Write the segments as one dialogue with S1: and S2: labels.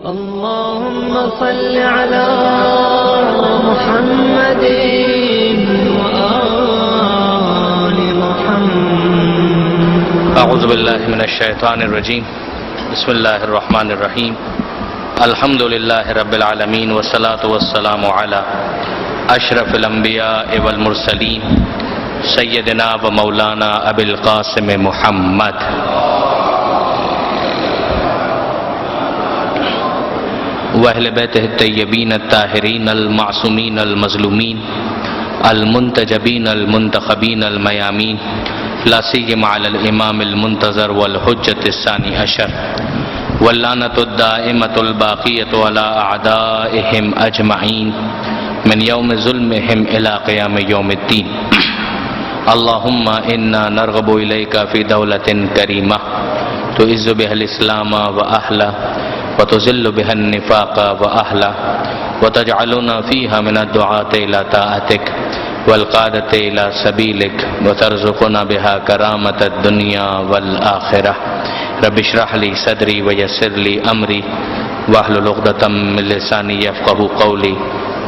S1: اللهم صل على محمد وآل محمد.
S2: اعوذ باللہ من الشیطان الرجیم. بسم اللہ الرحمن الرحیم. الحمد للہ رب العالمین والصلاة والسلام علی اشرف الانبیاء والمرسلین سیدنا و مولانا ابی القاسم محمد واہل بیتہ الطیبین الطاہرین المعصومین المظلومین المنتجبین المنتخبین المیامین، لا سیما علی الامام المنتظر والحجۃ الثانی عشر واللعنۃ الدائمۃ الباقیۃ علی اعدائہم اجمعین من یوم ظلمہم الی قیام یوم الدین. اللہم انا نرغب الیک فی دولۃ کریمہ تعز بها الاسلام واہلہ وتذل بها النفاق واہلہ وتجعلنا فیہا من الدعاة الی طاعتک والقادة إلى سبيلك وترزقنا بها كرامة الدنيا والآخرة. رب اشرح لي صدري ويسر لي أمري واحلل عقدة من لساني يفقهوا قولي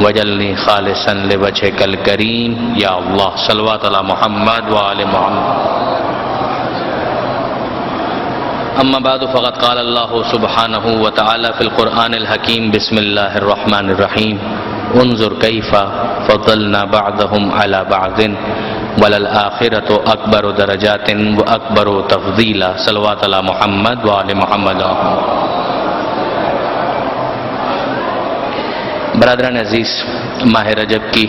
S2: واجعلني خالصا لوجهك الكريم يا الله. صلوات على محمد وآل محمد. أما بعد فقد قال الله سبحانه وتعالى في القرآن الحكيم. بسم الله الرحمن الرحيم. انظر کیف فضلنا بعضهم على بعض وللآخرة اکبر درجات واکبر تفضیلا. صلوات علی محمد وآل محمد. برادران عزیز، ماہ رجب کی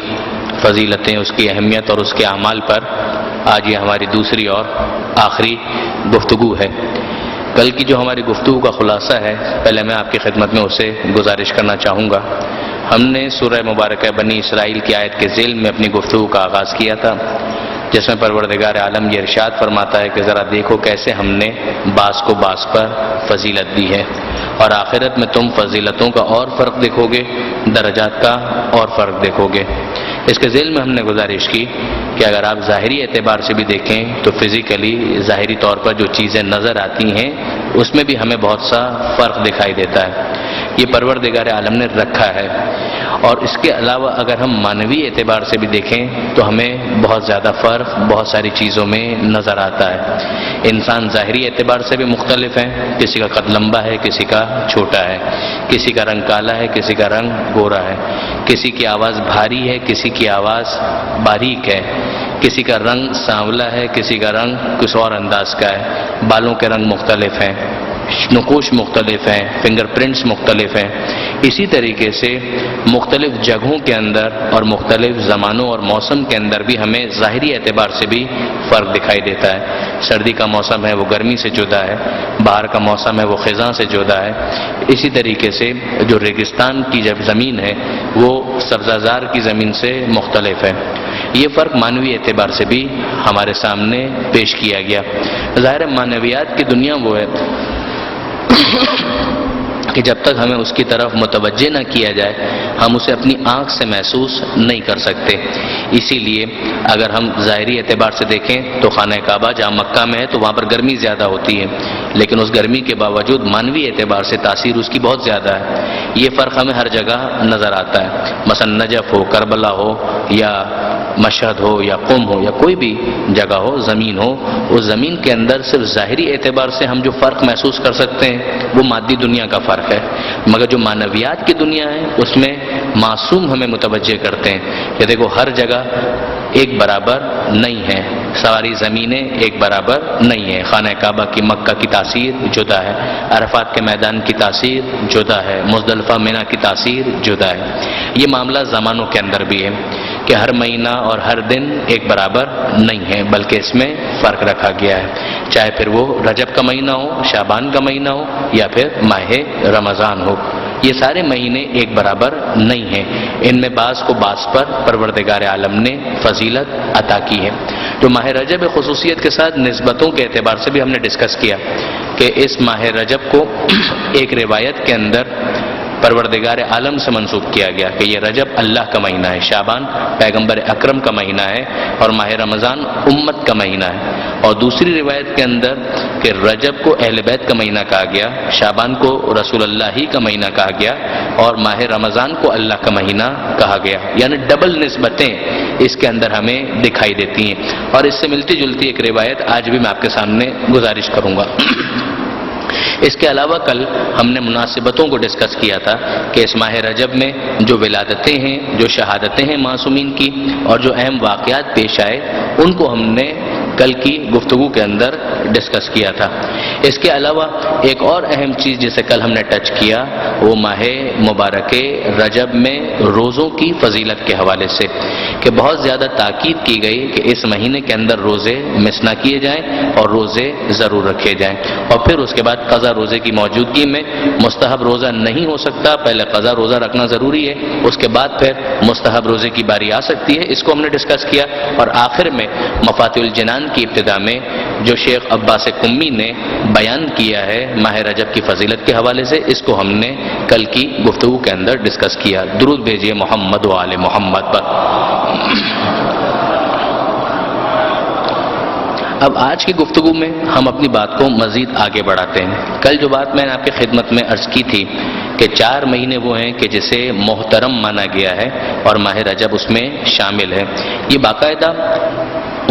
S2: فضیلتیں، اس کی اہمیت اور اس کے اعمال پر آج یہ ہماری دوسری اور آخری گفتگو ہے. کل کی جو ہماری گفتگو کا خلاصہ ہے، پہلے میں آپ کی خدمت میں اسے گزارش کرنا چاہوں گا. ہم نے سورہ مبارکہ بنی اسرائیل کی آیت کے ذیل میں اپنی گفتگو کا آغاز کیا تھا، جس میں پروردگار عالم یہ ارشاد فرماتا ہے کہ ذرا دیکھو کیسے ہم نے بعض کو بعض پر فضیلت دی ہے، اور آخرت میں تم فضیلتوں کا اور فرق دیکھو گے، درجات کا اور فرق دیکھو گے. اس کے ذیل میں ہم نے گزارش کی کہ اگر آپ ظاہری اعتبار سے بھی دیکھیں تو فزیکلی ظاہری طور پر جو چیزیں نظر آتی ہیں اس میں بھی ہمیں بہت سا فرق دکھائی دیتا ہے. یہ پروردگار عالم نے رکھا ہے. اور اس کے علاوہ اگر ہم معنوی اعتبار سے بھی دیکھیں تو ہمیں بہت زیادہ فرق بہت ساری چیزوں میں نظر آتا ہے. انسان ظاہری اعتبار سے بھی مختلف ہیں. کسی کا قد لمبا ہے، کسی کا چھوٹا ہے، کسی کا رنگ کالا ہے، کسی کا رنگ گورا ہے، کسی کی آواز بھاری ہے، کسی کی آواز باریک ہے، کسی کا رنگ سانولا ہے، کسی کا رنگ کچھ اور انداز کا ہے، بالوں کے رنگ مختلف ہیں، نقوش مختلف ہیں، فنگر پرنٹس مختلف ہیں. اسی طریقے سے مختلف جگہوں کے اندر اور مختلف زمانوں اور موسم کے اندر بھی ہمیں ظاہری اعتبار سے بھی فرق دکھائی دیتا ہے. سردی کا موسم ہے وہ گرمی سے جدا ہے، باہر کا موسم ہے وہ خزاں سے جدا ہے. اسی طریقے سے جو ریگستان کی جب زمین ہے وہ سبزہ زار کی زمین سے مختلف ہے. یہ فرق معنوی اعتبار سے بھی ہمارے سامنے پیش کیا گیا. ظاہر معنویات کی دنیا وہ ہے کہ جب تک ہمیں اس کی طرف متوجہ نہ کیا جائے ہم اسے اپنی آنکھ سے محسوس نہیں کر سکتے. اسی لیے اگر ہم ظاہری اعتبار سے دیکھیں تو خانہ کعبہ جہاں مکہ میں ہے تو وہاں پر گرمی زیادہ ہوتی ہے، لیکن اس گرمی کے باوجود معنوی اعتبار سے تاثیر اس کی بہت زیادہ ہے. یہ فرق ہمیں ہر جگہ نظر آتا ہے. مثلا نجف ہو، کربلا ہو، یا مشہد ہو، یا قم ہو، یا کوئی بھی جگہ ہو، زمین ہو، اس زمین کے اندر صرف ظاہری اعتبار سے ہم جو فرق محسوس کر سکتے ہیں وہ مادی دنیا کا فرق ہے. مگر جو معنویات کی دنیا ہے اس میں معصوم ہمیں متوجہ کرتے ہیں کہ دیکھو ہر جگہ ایک برابر نہیں ہے، ساری زمینیں ایک برابر نہیں ہیں. خانہ کعبہ کی مکہ کی تاثیر جدا ہے، عرفات کے میدان کی تاثیر جدا ہے، مزدلفہ مینا کی تاثیر جدا ہے. یہ معاملہ زمانوں کے اندر بھی ہے کہ ہر مہینہ اور ہر دن ایک برابر نہیں ہے، بلکہ اس میں فرق رکھا گیا ہے. چاہے پھر وہ رجب کا مہینہ ہو، شعبان کا مہینہ ہو، یا پھر ماہ رمضان ہو، یہ سارے مہینے ایک برابر نہیں ہیں. ان میں بعض کو بعض پر پروردگار عالم نے فضیلت عطا کی ہے. جو ماہ رجب خصوصیت کے ساتھ نسبتوں کے اعتبار سے بھی ہم نے ڈسکس کیا کہ اس ماہ رجب کو ایک روایت کے اندر پروردگار عالم سے منسوب کیا گیا کہ یہ رجب اللہ کا مہینہ ہے، شعبان پیغمبر اکرم کا مہینہ ہے، اور ماہ رمضان امت کا مہینہ ہے۔ اور دوسری روایت کے اندر کہ رجب کو اہل بیت کا مہینہ کہا گیا، شعبان کو رسول اللہ ہی کا مہینہ کہا گیا، اور ماہ رمضان کو اللہ کا مہینہ کہا گیا، یعنی ڈبل نسبتیں اس کے اندر ہمیں دکھائی دیتی ہیں۔ اور اس سے ملتی جلتی ایک روایت آج بھی میں آپ کے سامنے گزارش کروں گا۔ اس کے علاوہ کل ہم نے مناسبتوں کو ڈسکس کیا تھا کہ اس ماہ رجب میں جو ولادتیں ہیں، جو شہادتیں ہیں معصومین کی، اور جو اہم واقعات پیش آئے، ان کو ہم نے کل کی گفتگو کے اندر ڈسکس کیا تھا۔ اس کے علاوہ ایک اور اہم چیز جسے کل ہم نے ٹچ کیا، وہ ماہ مبارک رجب میں روزوں کی فضیلت کے حوالے سے، کہ بہت زیادہ تاکید کی گئی کہ اس مہینے کے اندر روزے مس نہ کیے جائیں اور روزے ضرور رکھے جائیں۔ اور پھر اس کے بعد قضا روزے کی موجودگی میں مستحب روزہ نہیں ہو سکتا، پہلے قضا روزہ رکھنا ضروری ہے، اس کے بعد پھر مستحب روزے کی باری آ سکتی ہے، اس کو ہم نے ڈسکس کیا۔ اور آخر میں مفاتیح الجنان کی ابتدا میں جو شیخ عباس قمی نے بیان کیا ہے ماہ رجب کی فضیلت کے حوالے سے، اس کو ہم نے کل کی گفتگو کے اندر ڈسکس کیا۔ درود بھیجیے محمد و آل محمد پر۔ اب آج کی گفتگو میں ہم اپنی بات کو مزید آگے بڑھاتے ہیں۔ کل جو بات میں نے آپ کی خدمت میں عرض کی تھی کہ 4 مہینے وہ ہیں کہ جسے محترم مانا گیا ہے اور ماہ رجب اس میں شامل ہے۔ یہ باقاعدہ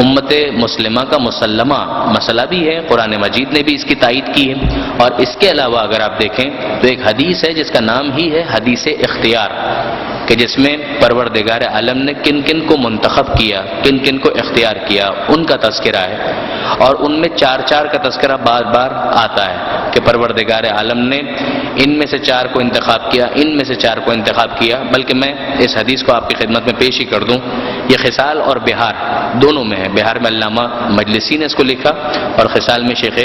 S2: امت مسلمہ کا مسلمہ مسئلہ بھی ہے، قرآن مجید نے بھی اس کی تائید کی ہے۔ اور اس کے علاوہ اگر آپ دیکھیں تو ایک حدیث ہے جس کا نام ہی ہے حدیث اختیار، کہ جس میں پروردگار عالم نے کن کن کو منتخب کیا، کن کن کو اختیار کیا، ان کا تذکرہ ہے۔ اور ان میں 4 کا تذکرہ بار بار آتا ہے کہ پروردگار عالم نے ان میں سے 4 کو انتخاب کیا، ان میں سے 4 کو انتخاب کیا۔ بلکہ میں اس حدیث کو آپ کی خدمت میں پیش ہی کر دوں، یہ خصال اور بہار دونوں میں ہے۔ بہار میں علامہ مجلسی نے اس کو لکھا اور خصال میں شیخ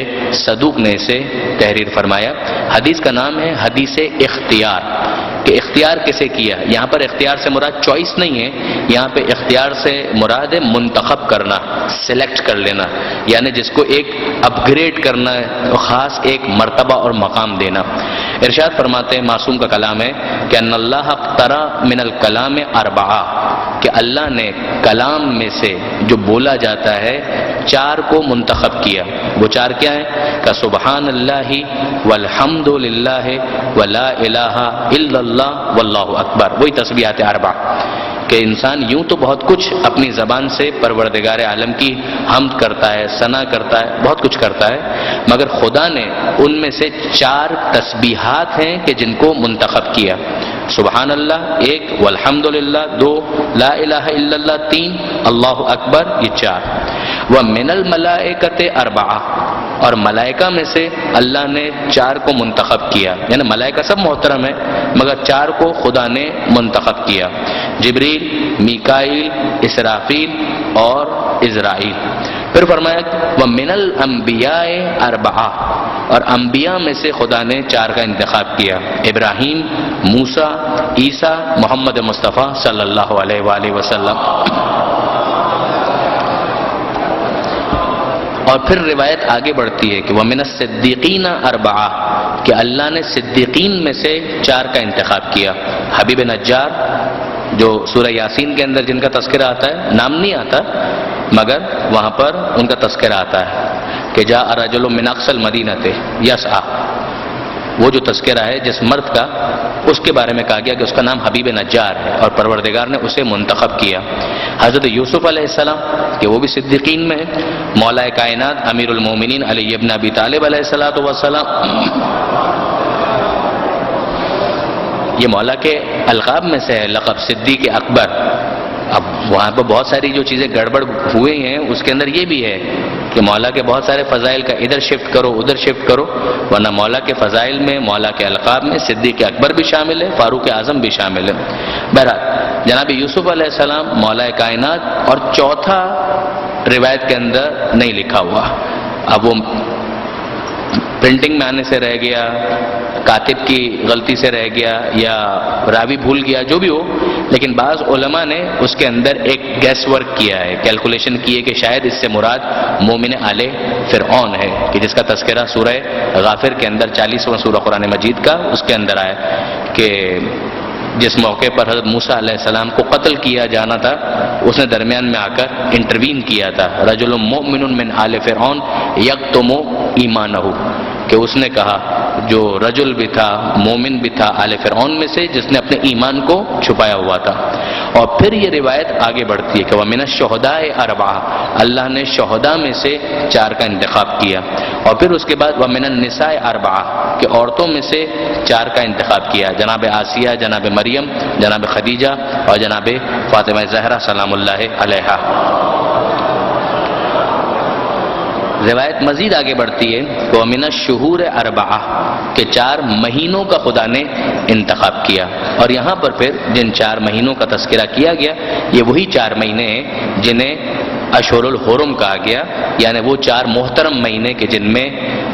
S2: صدوق نے اسے تحریر فرمایا۔ حدیث کا نام ہے حدیث اختیار، کہ اختیار کسے کیا۔ یہاں پر اختیار سے مراد چوائس نہیں ہے، یہاں پہ اختیار سے مراد ہے منتخب کرنا، سلیکٹ کر لینا، یعنی جس کو ایک اپ گریڈ کرنا ہے، خاص ایک مرتبہ اور مقام دینا۔ ارشاد فرماتے ہیں، معصوم کا کلام ہے کہ ان اللہ اقترا من الکلام 4، کہ اللہ نے کلام میں سے جو بولا جاتا ہے 4 کو منتخب کیا۔ وہ 4 کیا ہیں؟ کہ سبحان اللہ والحمد للہ ولا الہ الا اللہ واللہ اکبر، وہی تسبیحات 4، کہ انسان یوں تو بہت کچھ اپنی زبان سے پروردگار عالم کی حمد کرتا ہے، ثنا کرتا ہے، بہت کچھ کرتا ہے، مگر خدا نے ان میں سے 4 تسبیحات ہیں کہ جن کو منتخب کیا۔ سبحان اللہ 1، والحمدللہ 2، لا الہ الا اللہ 3، اللہ اکبر یہ 4۔ وَمِنَ الْمَلَائِكَةِ 4، اور ملائکہ میں سے اللہ نے 4 کو منتخب کیا، یعنی ملائکہ سب محترم ہیں مگر 4 کو خدا نے منتخب کیا، جبریل، میکائیل، اسرافیل اور عزرائیل۔ پھر فرمایا وَمِنَ الْأَنْبِيَاءِ 4، اور انبیاء میں سے خدا نے 4 کا انتخاب کیا، ابراہیم، موسیٰ، عیسیٰ، محمد مصطفیٰ صلی اللہ علیہ وآلہ وسلم۔ اور پھر روایت آگے بڑھتی ہے کہ وَمِنَ الصِّدِّيقِينَ 4، کہ اللہ نے صدیقین میں سے 4 کا انتخاب کیا، حبیب نجار جو سورہ یاسین کے اندر جن کا تذکرہ آتا ہے، نام نہیں آتا مگر وہاں پر ان کا تذکرہ آتا ہے کہ جاء رجل من اقصى المدینۃ یسعی، وہ جو تذکرہ ہے جس مرد کا، اس کے بارے میں کہا گیا کہ اس کا نام حبیب نجار ہے اور پروردگار نے اسے منتخب کیا۔ حضرت یوسف علیہ السلام کہ وہ بھی صدیقین میں ہیں، مولا کائنات امیر المومنین علی ابن ابی طالب علیہ السلام، یہ مولا کے القاب میں سے ہے لقب صدیق اکبر۔ اب وہاں پہ بہت ساری جو چیزیں گڑبڑ ہوئے ہیں اس کے اندر یہ بھی ہے کہ مولا کے بہت سارے فضائل کا ادھر شفٹ کرو ادھر شفٹ کرو، ورنہ مولا کے فضائل میں، مولا کے القاب میں صدیق اکبر بھی شامل ہے، فاروق اعظم بھی شامل ہے۔ بہرحال جناب یوسف علیہ السلام مولا کائنات، اور چوتھا روایت کے اندر نہیں لکھا ہوا، اب وہ پرنٹنگ میں آنے سے رہ گیا، کاتب کی غلطی سے رہ گیا، یا راوی بھول گیا، جو بھی ہو، لیکن بعض علماء نے اس کے اندر ایک گیس ورک کیا ہے، کیلکولیشن کی ہے کہ شاید اس سے مراد مومن آل فرعون ہے، کہ جس کا تذکرہ سورہ غافر کے اندر 40واں سورہ قرآن مجید کا اس کے اندر آیا کہ جس موقع پر حضرت موسیٰ علیہ السلام کو قتل کیا جانا تھا اس نے درمیان میں آ کر انٹروین کیا تھا. رجل مؤمن من آل فرعون یکتم ایمانہ، کہ اس نے کہا جو رجل بھی تھا مومن بھی تھا آل فرعون میں سے جس نے اپنے ایمان کو چھپایا ہوا تھا. اور پھر یہ روایت آگے بڑھتی ہے کہ وَمِنَ الشُّهَدَاءِ أَرْبَعَةٌ، اللہ نے شہداء میں سے 4 کا انتخاب کیا. اور پھر اس کے بعد وَمِنَ النِّسَاءِ أَرْبَعَةٌ، کہ عورتوں میں سے 4 کا انتخاب کیا، جناب آسیہ، جناب مریم، جناب خدیجہ اور جناب فاطمہ زہرا سلام اللہ علیہا. روایت مزید آگے بڑھتی ہے کہ وَمِنَ الشُّهُورِ أَرْبَعَةٌ، کہ 4 مہینوں کا خدا نے انتخاب کیا. اور یہاں پر پھر جن 4 مہینوں کا تذکرہ کیا گیا یہ وہی 4 مہینے ہیں جنہیں اشہر الحرم کہا گیا، یعنی وہ 4 محترم مہینے کے جن میں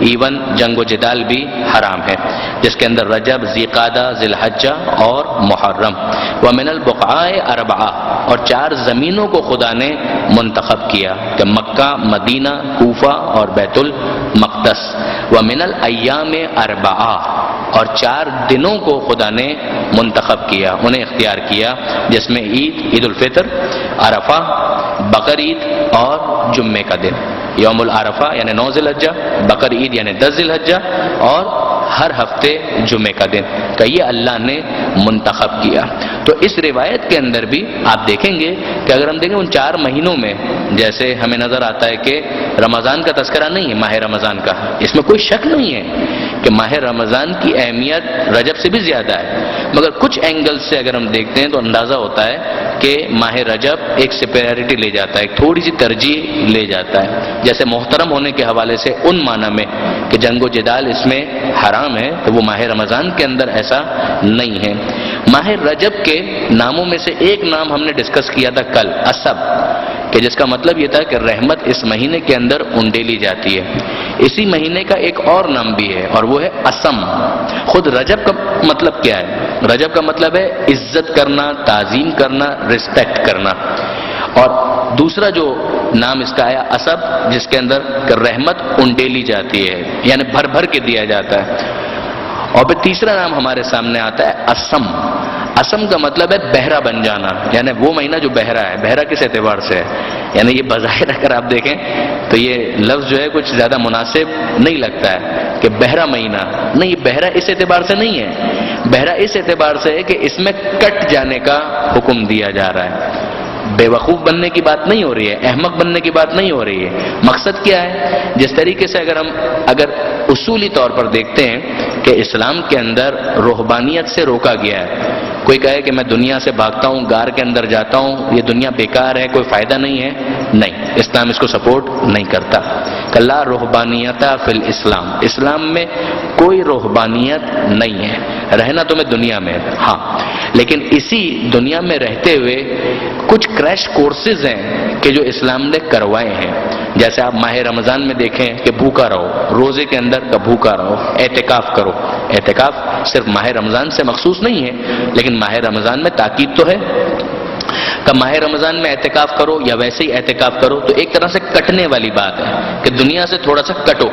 S2: ایون جنگ و جدال بھی حرام ہے، جس کے اندر رجب، ذی القعدہ، ذی الحجہ اور محرم. وَمِنَ الْبُقْعَاءِ أَرْبَعَةٌ، اور 4 زمینوں کو خدا نے منتخب کیا کہ مکہ، مدینہ، کوفہ اور بیت المقدس. وَمِنَ الْأَيَّامِ أَرْبَعَةٌ، اور 4 دنوں کو خدا نے منتخب کیا، انہیں اختیار کیا، جس میں عید الفطر، عرفہ، بقر عید اور جمعے کا دن. یوم العرفہ یعنی 9 ذی الحجہ، بقر عید یعنی 10 ذی الحجہ اور ہر ہفتے جمعے کا دن کہ یہ اللہ نے منتخب کیا. تو اس روایت کے اندر بھی آپ دیکھیں گے کہ اگر ہم دیکھیں ان 4 مہینوں میں جیسے ہمیں نظر آتا ہے کہ رمضان کا تذکرہ نہیں ہے، ماہ رمضان کا، اس میں کوئی شک نہیں ہے کہ ماہ رمضان کی اہمیت رجب سے بھی زیادہ ہے، مگر کچھ اینگل سے اگر ہم دیکھتے ہیں تو اندازہ ہوتا ہے کہ ماہ رجب ایک سپیریٹی لے جاتا ہے، ایک تھوڑی سی ترجیح لے جاتا ہے. جیسے محترم ہونے کے حوالے سے ان معنی میں کہ جنگ و جدال اس میں حرام ہے تو وہ ماہ رمضان کے اندر ایسا نہیں ہے. ماہ رجب کے ناموں میں سے ایک نام ہم نے ڈسکس کیا تھا کل، اسب، کہ جس کا مطلب یہ تھا کہ رحمت اس مہینے کے اندر انڈیلی جاتی ہے. اسی مہینے کا ایک اور نام بھی ہے اور وہ ہے اسم. خود رجب کا مطلب کیا ہے؟ رجب کا مطلب ہے عزت کرنا، تعظیم کرنا، رسپیکٹ کرنا. اور دوسرا جو نام اس کا آیا اسب، جس کے اندر کہ رحمت انڈیلی جاتی ہے یعنی بھر بھر کے دیا جاتا ہے. اور پھر تیسرا نام ہمارے سامنے آتا ہے اسم. اسم کا مطلب ہے بہرا بن جانا، یعنی وہ مہینہ جو بہرا ہے. بہرا کس اعتبار سے ہے؟ یعنی یہ بظاہر اگر آپ دیکھیں تو یہ لفظ جو ہے کچھ زیادہ مناسب نہیں لگتا ہے کہ بہرا مہینہ. نہیں، یہ بہرا اس اعتبار سے نہیں ہے، بہرا اس اعتبار سے ہے کہ اس میں کٹ جانے کا حکم دیا جا رہا ہے. بے وقوف بننے کی بات نہیں ہو رہی ہے، احمق بننے کی بات نہیں ہو رہی ہے. مقصد کیا ہے؟ جس طریقے سے اگر اصولی طور پر دیکھتے ہیں کہ اسلام کے اندر رہبانیت سے روکا گیا ہے. کوئی کہے کہ میں دنیا سے بھاگتا ہوں، غار کے اندر جاتا ہوں، یہ دنیا بیکار ہے، کوئی فائدہ نہیں ہے، نہیں، اسلام اس کو سپورٹ نہیں کرتا. کہ لا رہبانیت فی الاسلام، اسلام میں کوئی رہبانیت نہیں ہے. رہنا تمہیں دنیا میں، ہاں، لیکن اسی دنیا میں رہتے ہوئے کچھ کریش کورسز ہیں کہ جو اسلام نے کروائے ہیں. جیسے آپ ماہ رمضان میں دیکھیں کہ بھوکا رہو، روزے کے اندر کا بھوکا رہو، اعتکاف کرو. اعتکاف صرف ماہ رمضان سے مخصوص نہیں ہے، لیکن ماہ رمضان میں تاکید تو ہے کہ ماہ رمضان میں اعتکاف کرو یا ویسے ہی اعتکاف کرو. تو ایک طرح سے کٹنے والی بات ہے کہ دنیا سے تھوڑا سا کٹو.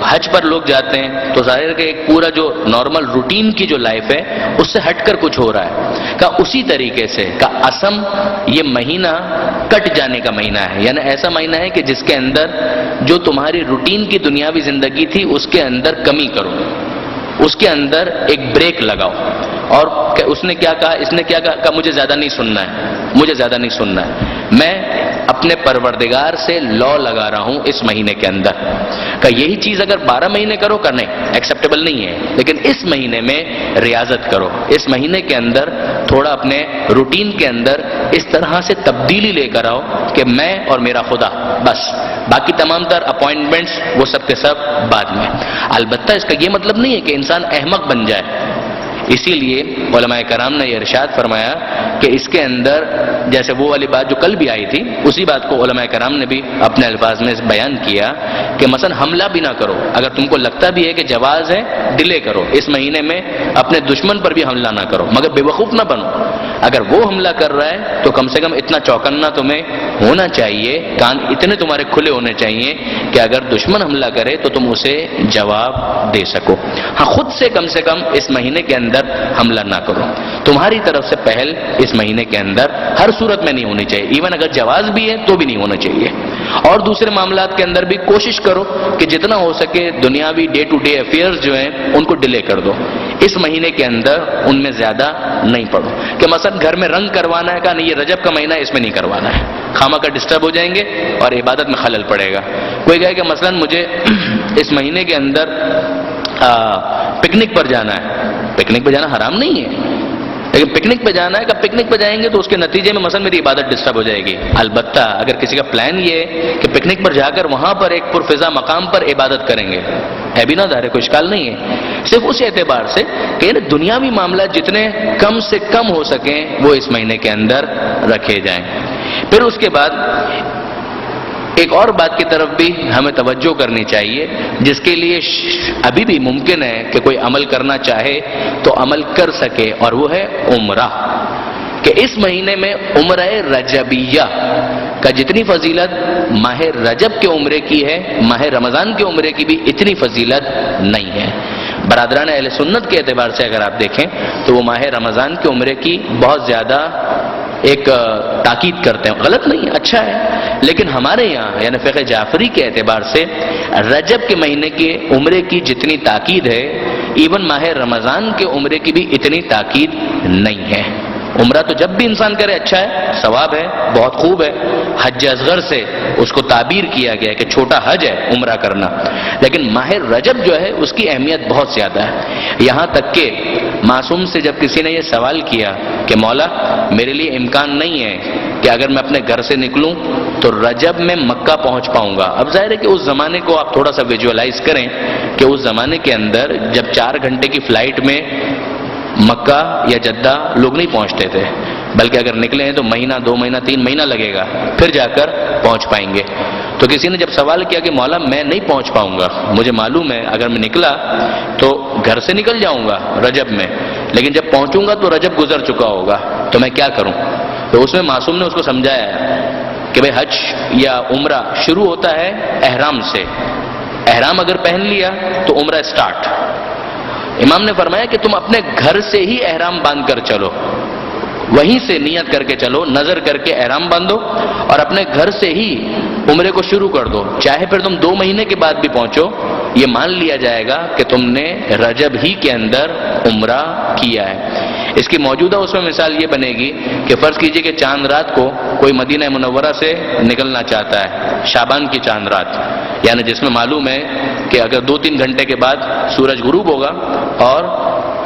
S2: حج پر لوگ جاتے ہیں تو ظاہر ہے کہ ایک پورا جو نارمل روٹین کی جو لائف ہے اس سے ہٹ کر کچھ ہو رہا ہے. کہ اسی طریقے سے کہ اسم یہ مہینہ کٹ جانے کا مہینہ ہے، یعنی ایسا مہینہ ہے کہ جس کے اندر جو تمہاری روٹین کی دنیاوی زندگی تھی اس کے اندر کمی کرو، اس کے اندر ایک بریک لگاؤ. اور اس نے کیا کہا؟ اس نے کیا کہا؟ کہ مجھے زیادہ نہیں سننا ہے، مجھے زیادہ نہیں سننا ہے، میں اپنے پروردگار سے لا لگا رہا ہوں اس مہینے کے اندر. کہ یہی چیز اگر 12 مہینے کرو کہ نہیں، ایکسیپٹیبل نہیں ہے، لیکن اس مہینے میں ریاضت کرو. اس مہینے کے اندر تھوڑا اپنے روٹین کے اندر اس طرح سے تبدیلی لے کر آؤ کہ میں اور میرا خدا، بس باقی تمام تر اپوائنٹمنٹس وہ سب کے سب بعد میں. البتہ اس کا یہ مطلب نہیں ہے کہ انسان احمق بن جائے. اسی لیے علماء کرام نے یہ ارشاد فرمایا کہ اس کے اندر جیسے وہ والی بات جو کل بھی آئی تھی، اسی بات کو علماء کرام نے بھی اپنے الفاظ میں بیان کیا کہ مثلا حملہ بھی نہ کرو. اگر تم کو لگتا بھی ہے کہ جواز ہے، ڈیلے کرو. اس مہینے میں اپنے دشمن پر بھی حملہ نہ کرو، مگر بے وقوف نہ بنو. اگر وہ حملہ کر رہا ہے تو کم سے کم اتنا چوکنا تمہیں ہونا چاہیے، کان اتنے تمہارے کھلے ہونے چاہیے کہ اگر دشمن حملہ کرے تو تم اسے جواب دے سکو۔ ہاں خود سے کم اس مہینے کے اندر حملہ نہ کرو، تمہاری طرف سے پہل اس مہینے کے اندر ہر صورت میں نہیں ہونی چاہیے، ایون اگر جواز بھی ہے تو بھی نہیں ہونا چاہیے۔ اور دوسرے معاملات کے اندر بھی کوشش کرو کہ جتنا ہو سکے دنیاوی ڈے ٹو ڈے افیئرز جو ہیں ان کو ڈیلے کر دو، اس مہینے کے اندر ان میں زیادہ نہیں پڑو۔ کہ مثلا گھر میں رنگ کروانا ہے، کہا نہیں یہ رجب کا مہینہ ہے اس میں نہیں کروانا ہے، خامہ کا ڈسٹرب ہو جائیں گے اور عبادت میں خلل پڑے گا۔ کوئی کہے کہ مثلا مجھے اس مہینے کے اندر پکنک پر جانا ہے، پکنک پہ جانا حرام نہیں ہے، لیکن پکنک پہ جانا ہے کہ پکنک پہ جائیں گے تو اس کے نتیجے میں مثلا میری عبادت ڈسٹرب ہو جائے گی۔ البتہ اگر کسی کا پلان یہ ہے کہ پکنک پر جا کر وہاں پر ایک پرفضا مقام پر عبادت کریں گے، ہے بھی نہ ظاہر کوئی اشکال نہیں ہے، صرف اس اعتبار سے کہ دنیاوی معاملات جتنے کم سے کم ہو سکیں وہ اس مہینے کے اندر رکھے جائیں۔ پھر اس کے بعد ایک اور بات کی طرف بھی ہمیں توجہ کرنی چاہیے، جس کے لیے ابھی بھی ممکن ہے کہ کوئی عمل کرنا چاہے تو عمل کر سکے، اور وہ ہے عمرہ۔ کہ اس مہینے میں عمرہ رجبیہ کا جتنی فضیلت ماہ رجب کے عمرے کی ہے، ماہ رمضان کے عمرے کی بھی اتنی فضیلت نہیں ہے۔ برادران اہل سنت کے اعتبار سے اگر آپ دیکھیں تو وہ ماہ رمضان کے عمرے کی بہت زیادہ ایک تاکید کرتے ہیں، غلط نہیں، اچھا ہے، لیکن ہمارے یہاں یعنی فقہ جعفری کے اعتبار سے رجب کے مہینے کے عمرے کی جتنی تاکید ہے، ایون ماہ رمضان کے عمرے کی بھی اتنی تاکید نہیں ہے۔ عمرہ تو جب بھی انسان کرے اچھا ہے، ثواب ہے، بہت خوب ہے، حج اصغر سے اس کو تعبیر کیا گیا ہے کہ چھوٹا حج ہے عمرہ کرنا، لیکن ماہ رجب جو ہے اس کی اہمیت بہت زیادہ ہے۔ یہاں تک کہ معصوم سے جب کسی نے یہ سوال کیا کہ مولا میرے لیے امکان نہیں ہے کہ اگر میں اپنے گھر سے نکلوں تو رجب میں مکہ پہنچ پاؤں گا، اب ظاہر ہے کہ اس زمانے کو آپ تھوڑا سا ویژوالائز کریں کہ اس زمانے کے اندر جب 4 گھنٹے کی فلائٹ میں مکہ یا جدہ لوگ نہیں پہنچتے تھے، بلکہ اگر نکلے ہیں تو مہینہ 2 مہینہ 3 مہینہ لگے گا پھر جا کر پہنچ پائیں گے۔ تو کسی نے جب سوال کیا کہ مولا میں نہیں پہنچ پاؤں گا، مجھے معلوم ہے اگر میں نکلا تو گھر سے نکل جاؤں گا رجب میں، لیکن جب پہنچوں گا تو رجب گزر چکا ہوگا، تو میں کیا کروں؟ تو اس میں معصوم نے اس کو سمجھایا کہ بھئی حج یا عمرہ شروع ہوتا ہے احرام سے، احرام اگر پہن لیا تو عمرہ سٹارٹ۔ امام نے فرمایا کہ تم اپنے گھر سے ہی احرام باندھ کر چلو، وہیں سے نیت کر کے چلو، نظر کر کے احرام باندھو اور اپنے گھر سے ہی عمرے کو شروع کر دو، چاہے پھر تم 2 مہینے کے بعد بھی پہنچو، یہ مان لیا جائے گا کہ تم نے رجب ہی کے اندر عمرہ کیا ہے۔ اس کی موجودہ اس میں مثال یہ بنے گی کہ فرض کیجئے کہ چاند رات کو کوئی مدینہ منورہ سے نکلنا چاہتا ہے، شعبان کی چاند رات، یعنی جس میں معلوم ہے کہ اگر 2-3 گھنٹے کے بعد سورج غروب ہوگا اور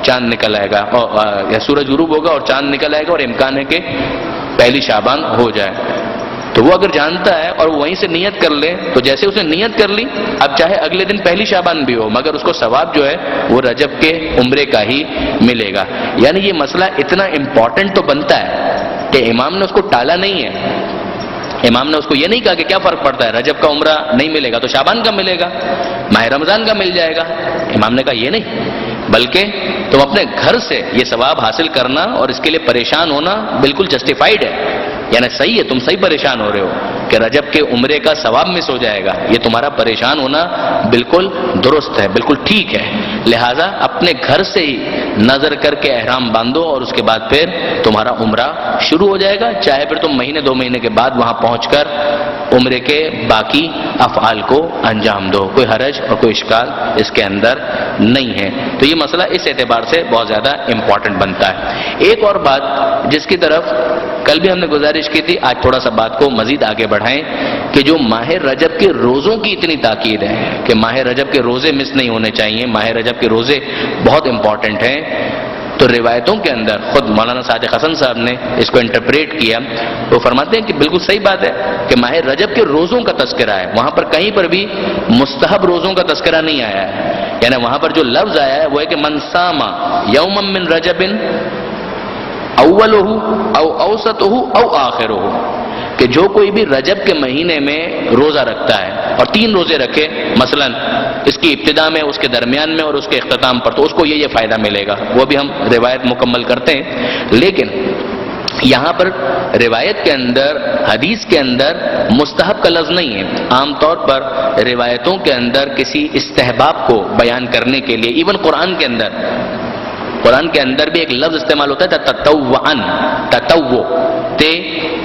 S2: چاند نکل آئے گا، یا سورج غروب ہوگا اور چاند نکل آئے گا اور امکان ہے کہ پہلی شعبان ہو جائے، تو وہ اگر جانتا ہے اور وہ وہیں سے نیت کر لے تو جیسے اس نے نیت کر لی، اب چاہے اگلے دن پہلی شعبان بھی ہو مگر اس کو ثواب جو ہے وہ رجب کے عمرے کا ہی ملے گا۔ یعنی یہ مسئلہ اتنا امپورٹنٹ تو بنتا ہے کہ امام نے اس کو ٹالا نہیں ہے، امام نے اس کو یہ نہیں کہا کہ کیا فرق پڑتا ہے رجب کا عمرہ نہیں ملے گا تو شعبان کا ملے گا، ماہ رمضان کا مل جائے گا، امام نے کہا یہ نہیں، بلکہ تم اپنے گھر سے یہ ثواب حاصل کرنا اور اس کے لیے پریشان ہونا بالکل جسٹیفائیڈ ہے، یعنی صحیح ہے، تم صحیح پریشان ہو رہے ہو کہ رجب کے عمرے کا ثواب مس ہو جائے گا، یہ تمہارا پریشان ہونا بالکل درست ہے، بالکل ٹھیک ہے، لہٰذا اپنے گھر سے ہی نظر کر کے احرام باندھو اور اس کے بعد پھر تمہارا عمرہ شروع ہو جائے گا، چاہے پھر تم مہینے 2 مہینے کے بعد وہاں پہنچ کر عمرے کے باقی افعال کو انجام دو، کوئی حرج اور کوئی اشکال اس کے اندر نہیں ہے۔ تو یہ مسئلہ اس اعتبار سے بہت زیادہ امپورٹنٹ بنتا ہے۔ ایک اور بات جس کی طرف کل بھی ہم نے گزارش کی تھی، آج تھوڑا سا بات کو مزید آگے بڑھائیں کہ جو ماہ رجب کے روزوں کی اتنی تاکید ہے کہ ماہ رجب کے روزے مس نہیں ہونے چاہیے، ماہ رجب کے روزے بہت امپورٹنٹ ہیں، تو روایتوں کے اندر خود مولانا صادق حسن صاحب نے اس کو انٹرپریٹ کیا، وہ فرماتے ہیں کہ بالکل صحیح بات ہے کہ ماہ رجب کے روزوں کا تذکرہ ہے، وہاں پر کہیں پر بھی مستحب روزوں کا تذکرہ نہیں آیا ہے، یعنی وہاں پر جو لفظ آیا ہے وہ ہے کہ من صام یوما من رجب اولہ او اوسطہ او آخرہ، کہ جو کوئی بھی رجب کے مہینے میں روزہ رکھتا ہے اور 3 روزے رکھے، مثلا اس کی ابتدا میں، اس کے درمیان میں اور اس کے اختتام پر، تو اس کو یہ فائدہ ملے گا، وہ بھی ہم روایت مکمل کرتے ہیں، لیکن یہاں پر روایت کے اندر، حدیث کے اندر مستحب کا لفظ نہیں ہے. عام طور پر روایتوں کے اندر کسی استحباب کو بیان کرنے کے لیے، ایون قرآن کے اندر بھی ایک لفظ استعمال ہوتا ہے تطوعن، تطوع، تے،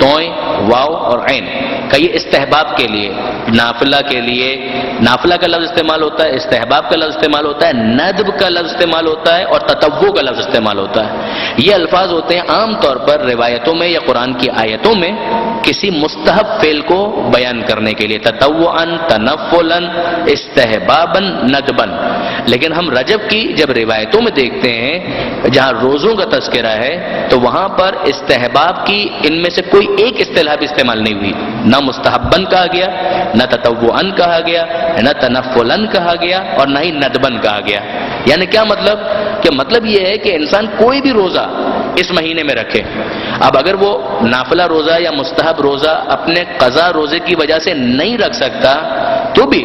S2: توئیں، واو اور عین کا، یہ استحباب کے لیے، نافلہ کے لیے نافلہ کا لفظ استعمال ہوتا ہے، استحباب کا لفظ استعمال ہوتا ہے، ندب کا لفظ استعمال ہوتا ہے اور تطوع کا لفظ استعمال ہوتا ہے. یہ الفاظ ہوتے ہیں عام طور پر روایتوں میں یا قرآن کی آیتوں میں کسی مستحب فعل کو بیان کرنے کے لیے، تطوعن، تنفلاً، استحباباً، ندباً. لیکن ہم رجب کی جب روایتوں میں دیکھتے ہیں جہاں روزوں کا تذکرہ ہے تو وہاں پر استحباب کی ان میں سے کوئی ایک اصطلاح بھی استعمال نہیں ہوئی. نہ مستحبن کہا گیا، نہ تطوعن کہا گیا، نہ تنفلاً کہا گیا اور نہ ہی ندبن کہا گیا. یعنی کیا مطلب؟ کہ مطلب یہ ہے کہ انسان کوئی بھی روزہ اس مہینے میں رکھے. اب اگر وہ نافلہ روزہ یا مستحب روزہ اپنے قضا روزے کی وجہ سے نہیں رکھ سکتا تو بھی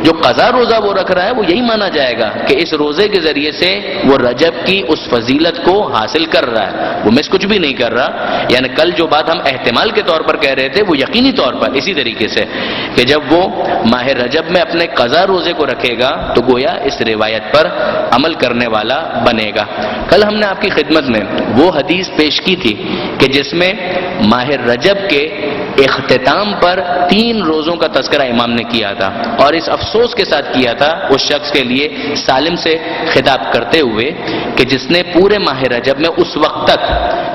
S2: جو قضا روزہ وہ رکھ رہا ہے وہ یہی مانا جائے گا کہ اس روزے کے ذریعے سے وہ رجب کی اس فضیلت کو حاصل کر رہا ہے، وہ مس کچھ بھی نہیں کر رہا. یعنی کل جو بات ہم احتمال کے طور پر کہہ رہے تھے وہ یقینی طور پر اسی طریقے سے کہ جب وہ ماہ رجب میں اپنے قضا روزے کو رکھے گا تو گویا اس روایت پر عمل کرنے والا بنے گا. کل ہم نے آپ کی خدمت میں وہ حدیث پیش کی تھی کہ جس میں ماہ رجب کے اختتام پر 3 روزوں کا تذکرہ امام نے کیا تھا اور اس افسوس کے ساتھ کیا تھا اس شخص کے لیے سالم سے خطاب کرتے ہوئے کہ جس نے پورے ماہ رجب میں اس وقت تک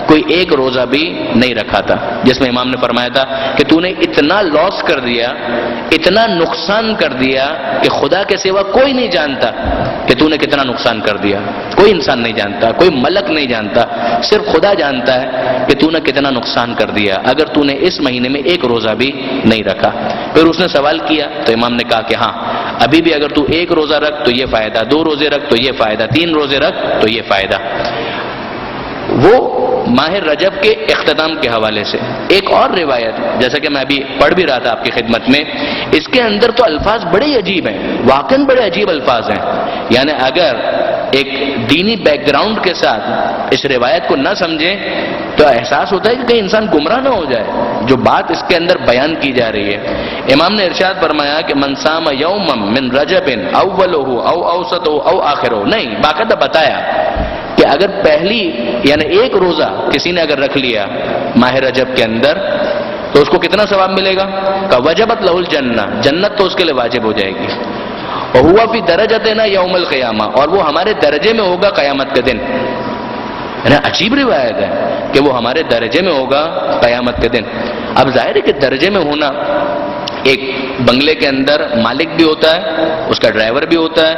S2: کوئی ایک روزہ بھی نہیں رکھا تھا، جس میں امام نے فرمایا تھا کہ تو نے اتنا لاس کر دیا، اتنا نقصان کر دیا کہ خدا کے سوا کوئی نہیں جانتا کہ تو نے کتنا نقصان کر دیا. کوئی انسان نہیں جانتا، کوئی ملک نہیں جانتا، صرف خدا جانتا ہے کہ تو نے کتنا نقصان کر دیا اگر تو نے اس مہینے میں ایک روزہ بھی نہیں رکھا. پھر اس نے سوال کیا تو امام نے کہا کہ ہاں ابھی بھی اگر تو ایک روزہ رکھ تو یہ فائدہ، 2 روزے رکھ تو یہ فائدہ، 3 روزے رکھ تو یہ فائدہ. وہ ماہ رجب کے اختتام کے حوالے سے ایک اور روایت جیسا کہ میں ابھی پڑھ بھی رہا تھا آپ کی خدمت میں، اس کے اندر تو الفاظ بڑے عجیب ہیں، واقعاً بڑے عجیب الفاظ ہیں. یعنی اگر ایک دینی بیک گراؤنڈ کے ساتھ اس روایت کو نہ سمجھیں تو احساس ہوتا ہے کہ کہیں انسان گمراہ نہ ہو جائے جو بات اس کے اندر بیان کی جا رہی ہے. امام نے ارشاد فرمایا کہ من صام یوما من رجب اولہ او اوسطہ او آخرہ، نہیں، باقاعدہ بتایا کہ اگر پہلی یعنی ایک روزہ کسی نے اگر رکھ لیا ماہ رجب کے اندر تو اس کو کتنا ثواب ملے گا؟ کہ وجبت لہ الجنہ، جنت تو اس کے لیے واجب ہو جائے گی. اور ہوا فی درجتنا یوم القیامہ، اور وہ ہمارے درجے میں ہوگا قیامت کے دن. عجیب روایت ہے کہ وہ ہمارے درجے میں ہوگا قیامت کے دن. اب ظاہر ہے کہ درجے میں ہونا، ایک بنگلے کے اندر مالک بھی ہوتا ہے، اس کا ڈرائیور بھی ہوتا ہے،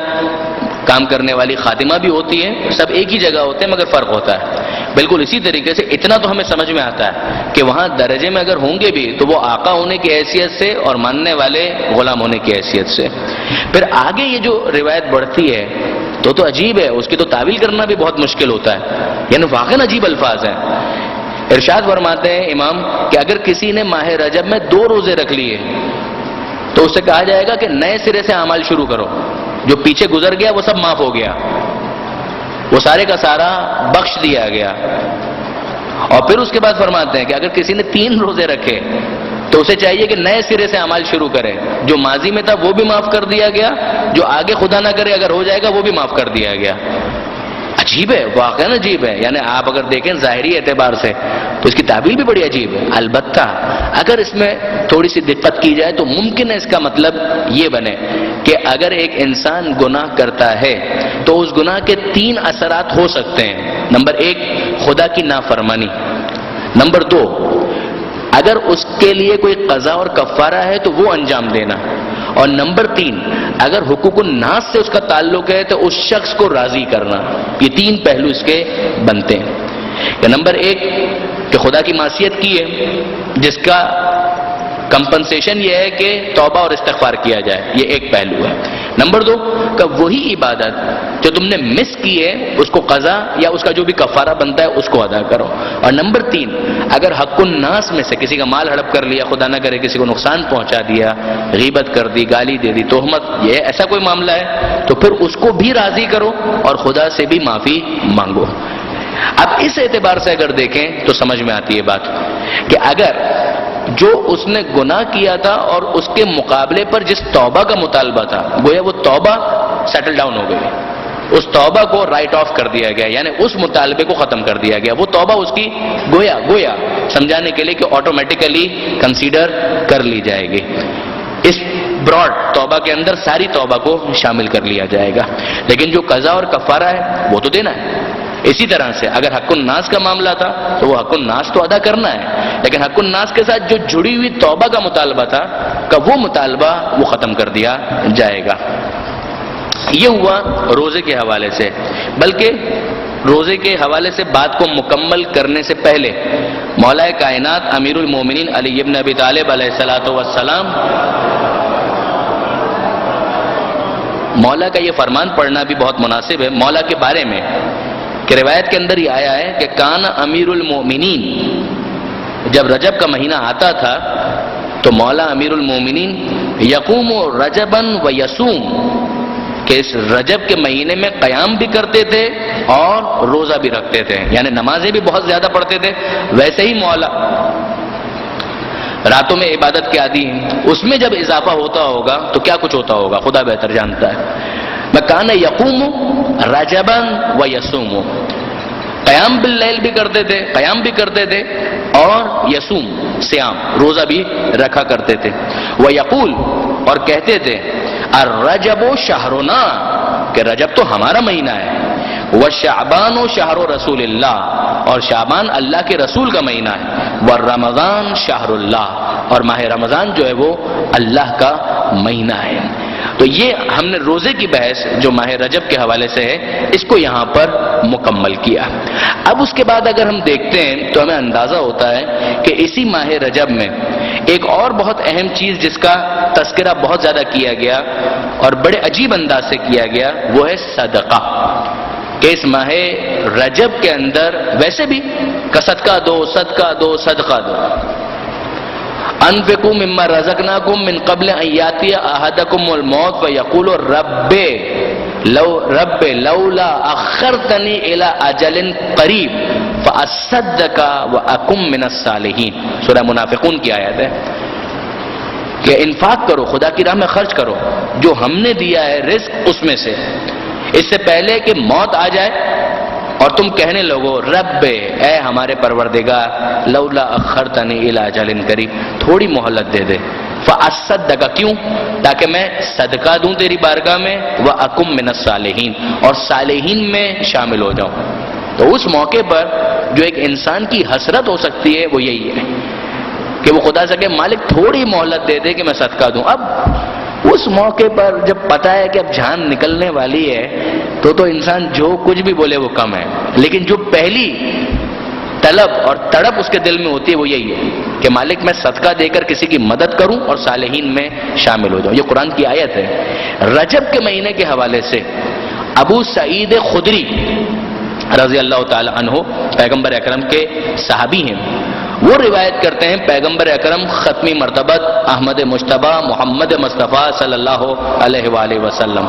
S2: کام کرنے والی خادمہ بھی ہوتی ہے، سب ایک ہی جگہ ہوتے ہیں مگر فرق ہوتا ہے. بالکل اسی طریقے سے اتنا تو ہمیں سمجھ میں آتا ہے کہ وہاں درجے میں اگر ہوں گے بھی تو وہ آقا ہونے کی حیثیت سے اور ماننے والے غلام ہونے کی حیثیت سے. پھر آگے یہ جو روایت بڑھتی ہے تو عجیب ہے، اس کی تو تعویل کرنا بھی بہت مشکل ہوتا ہے. یعنی واقعاً عجیب الفاظ ہیں. ارشاد فرماتے ہیں امام کہ اگر کسی نے ماہ رجب میں 2 روزے رکھ لیے تو اسے کہا جائے گا کہ نئے سرے سے اعمال شروع کرو، جو پیچھے گزر گیا وہ سب معاف ہو گیا، وہ سارے کا سارا بخش دیا گیا. اور پھر اس کے بعد فرماتے ہیں کہ اگر کسی نے 3 روزے رکھے تو اسے چاہیے کہ نئے سرے سے اعمال شروع کرے، جو ماضی میں تھا وہ بھی معاف کر دیا گیا، جو آگے خدا نہ کرے اگر ہو جائے گا وہ بھی معاف کر دیا گیا. عجیب ہے، واقعاً عجیب ہے. یعنی آپ اگر دیکھیں ظاہری اعتبار سے تو اس کی تعبیر بھی بڑی عجیب ہے. البتہ اگر اس میں تھوڑی سی دقت کی جائے تو ممکن ہے اس کا مطلب یہ بنے کہ اگر ایک انسان گناہ کرتا ہے تو اس گناہ کے 3 اثرات ہو سکتے ہیں. نمبر 1 خدا کی نافرمانی، نمبر 2 اگر اس کے لیے کوئی قضا اور کفارہ ہے تو وہ انجام دینا، اور نمبر 3 اگر حقوق الناس سے اس کا تعلق ہے تو اس شخص کو راضی کرنا. یہ 3 پہلو اس کے بنتے ہیں. کہ نمبر 1 کہ خدا کی معصیت کی ہے جس کا کمپنسیشن یہ ہے کہ توبہ اور استغفار کیا جائے، یہ ایک پہلو ہے. نمبر 2 کہ وہی عبادت جو تم نے مس کی ہے اس کو قضا یا اس کا جو بھی کفارہ بنتا ہے اس کو ادا کرو. اور نمبر 3 اگر حق الناس میں سے کسی کا مال ہڑپ کر لیا، خدا نہ کرے کسی کو نقصان پہنچا دیا، غیبت کر دی، گالی دے دی، تہمت، یہ ایسا کوئی معاملہ ہے تو پھر اس کو بھی راضی کرو اور خدا سے بھی معافی مانگو. اب اس اعتبار سے اگر دیکھیں تو سمجھ میں آتی ہے بات کہ اگر جو اس نے گناہ کیا تھا اور اس کے مقابلے پر جس توبہ کا مطالبہ تھا گویا وہ توبہ سیٹل ڈاؤن ہو گئی، اس توبہ کو رائٹ آف کر دیا گیا، یعنی اس مطالبے کو ختم کر دیا گیا، وہ توبہ اس کی گویا سمجھانے کے لیے کہ آٹومیٹیکلی کنسیڈر کر لی جائے گی، اس براڈ توبہ کے اندر ساری توبہ کو شامل کر لیا جائے گا۔ لیکن جو قضا اور کفارہ ہے وہ تو دینا ہے۔ اسی طرح سے اگر حق الناس کا معاملہ تھا تو وہ حق الناس تو ادا کرنا ہے، لیکن حق الناس کے ساتھ جو جڑی ہوئی توبہ کا مطالبہ تھا کہ وہ مطالبہ وہ ختم کر دیا جائے گا۔ یہ ہوا روزے کے حوالے سے، بلکہ روزے کے حوالے سے بات کو مکمل کرنے سے پہلے مولا کائنات امیر المومنین علی ابن ابی طالب علیہ الصلوۃ والسلام مولا کا یہ فرمان پڑھنا بھی بہت مناسب ہے مولا کے بارے میں، کہ روایت کے اندر یہ آیا ہے کہ کان امیر المومنین، جب رجب کا مہینہ آتا تھا تو مولا امیر المومنین یقوم رجبا و یصوم، کہ اس رجب کے مہینے میں قیام بھی کرتے تھے اور روزہ بھی رکھتے تھے، یعنی نمازیں بھی بہت زیادہ پڑھتے تھے۔ ویسے ہی مولا راتوں میں عبادت کے عادی ہیں، اس میں جب اضافہ ہوتا ہوگا تو کیا کچھ ہوتا ہوگا خدا بہتر جانتا ہے۔ کان یقوم رجبا و یصوم، قیام باللیل بھی کرتے تھے اور یصوم صیام روزہ بھی رکھا کرتے تھے۔ ویقول، اور کہتے تھے الرجب شہرنا، کہ رجب تو ہمارا مہینہ ہے، وشعبان شہر رسول اللہ، اور شعبان اللہ کے رسول کا مہینہ ہے، والرمضان شہر اللہ، اور ماہ رمضان جو ہے وہ اللہ کا مہینہ ہے۔ تو یہ ہم نے روزے کی بحث جو ماہ رجب کے حوالے سے ہے اس کو یہاں پر مکمل کیا۔ اب اس کے بعد اگر ہم دیکھتے ہیں تو ہمیں اندازہ ہوتا ہے کہ اسی ماہ رجب میں ایک اور بہت اہم چیز جس کا تذکرہ بہت زیادہ کیا گیا اور بڑے عجیب انداز سے کیا گیا وہ ہے صدقہ، کہ اس ماہ رجب کے اندر ویسے بھی کہ صدقہ دو انفقوا مما رزقناکم من قبل ان یاتی احدکم الموت فیقول رب لولا اخرتنی الی اجل قریب فاصدق واکن من الصالحین، سورہ منافقون کی آیت ہے کہ انفاق کرو، خدا کی راہ میں خرچ کرو، جو ہم نے دیا ہے رزق اس میں سے، اس سے پہلے کہ موت آ جائے اور تم کہنے لگو رب اے ہمارے پروردگار لولا اخرتنی الی اجل قریب، تھوڑی مہلت دے دے، فاصدق، کیوں؟ تاکہ میں صدقہ دوں تیری بارگاہ میں، واکن من الصالحین، اور صالحین میں شامل ہو جاؤں۔ تو اس موقع پر جو ایک انسان کی حسرت ہو سکتی ہے وہ یہی ہے کہ وہ خدا سے کہ مالک تھوڑی مہلت دے دے کہ میں صدقہ دوں۔ اب اس موقع پر جب پتا ہے کہ اب جان نکلنے والی ہے تو انسان جو کچھ بھی بولے وہ کم ہے، لیکن جو پہلی طلب اور تڑپ اس کے دل میں ہوتی ہے وہ یہی ہے کہ مالک میں صدقہ دے کر کسی کی مدد کروں اور صالحین میں شامل ہو جاؤں۔ یہ قرآن کی آیت ہے۔ رجب کے مہینے کے حوالے سے ابو سعید خدری رضی اللہ تعالی عنہ پیغمبر اکرم کے صحابی ہیں، وہ روایت کرتے ہیں پیغمبر اکرم ختمی مرتبت احمد مجتبی محمد مصطفیٰ صلی اللہ علیہ وآلہ وسلم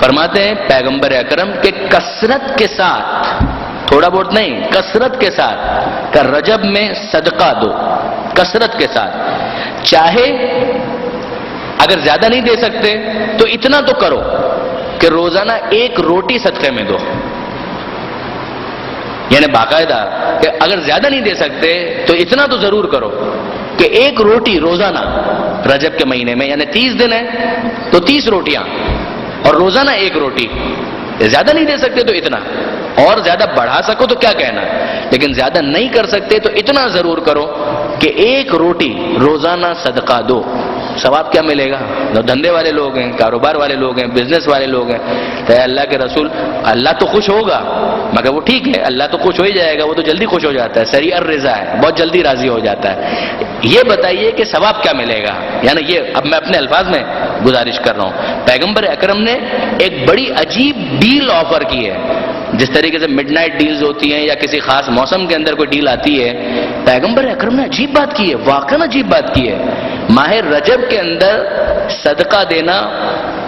S2: فرماتے ہیں پیغمبر اکرم کہ کثرت کے ساتھ، تھوڑا بہت نہیں، کثرت کے ساتھ کہ رجب میں صدقہ دو، کثرت کے ساتھ، چاہے اگر زیادہ نہیں دے سکتے تو اتنا تو کرو کہ روزانہ ایک روٹی صدقے میں دو، یعنی باقاعدہ کہ اگر زیادہ نہیں دے سکتے تو اتنا تو ضرور کرو کہ ایک روٹی روزانہ رجب کے مہینے میں، یعنی 30 دن ہے تو 30 روٹیاں، اور روزانہ ایک روٹی۔ زیادہ نہیں دے سکتے تو اتنا، اور زیادہ بڑھا سکو تو کیا کہنا، لیکن زیادہ نہیں کر سکتے تو اتنا ضرور کرو کہ ایک روٹی روزانہ صدقہ دو۔ ثواب کیا ملے گا؟ جو دھندے والے لوگ ہیں، کاروبار والے لوگ ہیں، بزنس والے لوگ ہیں، تو اللہ کے رسول اللہ تو خوش ہوگا، مگر وہ ٹھیک ہے اللہ تو خوش ہو ہی جائے گا، وہ تو جلدی خوش ہو جاتا ہے، سریع الرضا ہے، بہت جلدی راضی ہو جاتا ہے۔ یہ بتائیے کہ ثواب کیا ملے گا؟ یعنی یہ اب میں اپنے الفاظ میں گزارش کر رہا ہوں، پیغمبر اکرم نے ایک بڑی عجیب ڈیل آفر کی ہے، جس طریقے سے مڈ نائٹ ڈیلز ہوتی ہیں یا کسی خاص موسم کے اندر کوئی ڈیل آتی ہے، پیغمبر اکرم نے عجیب بات کی ہے، واقعاً عجیب بات کی ہے۔ ماہ رجب کے اندر صدقہ دینا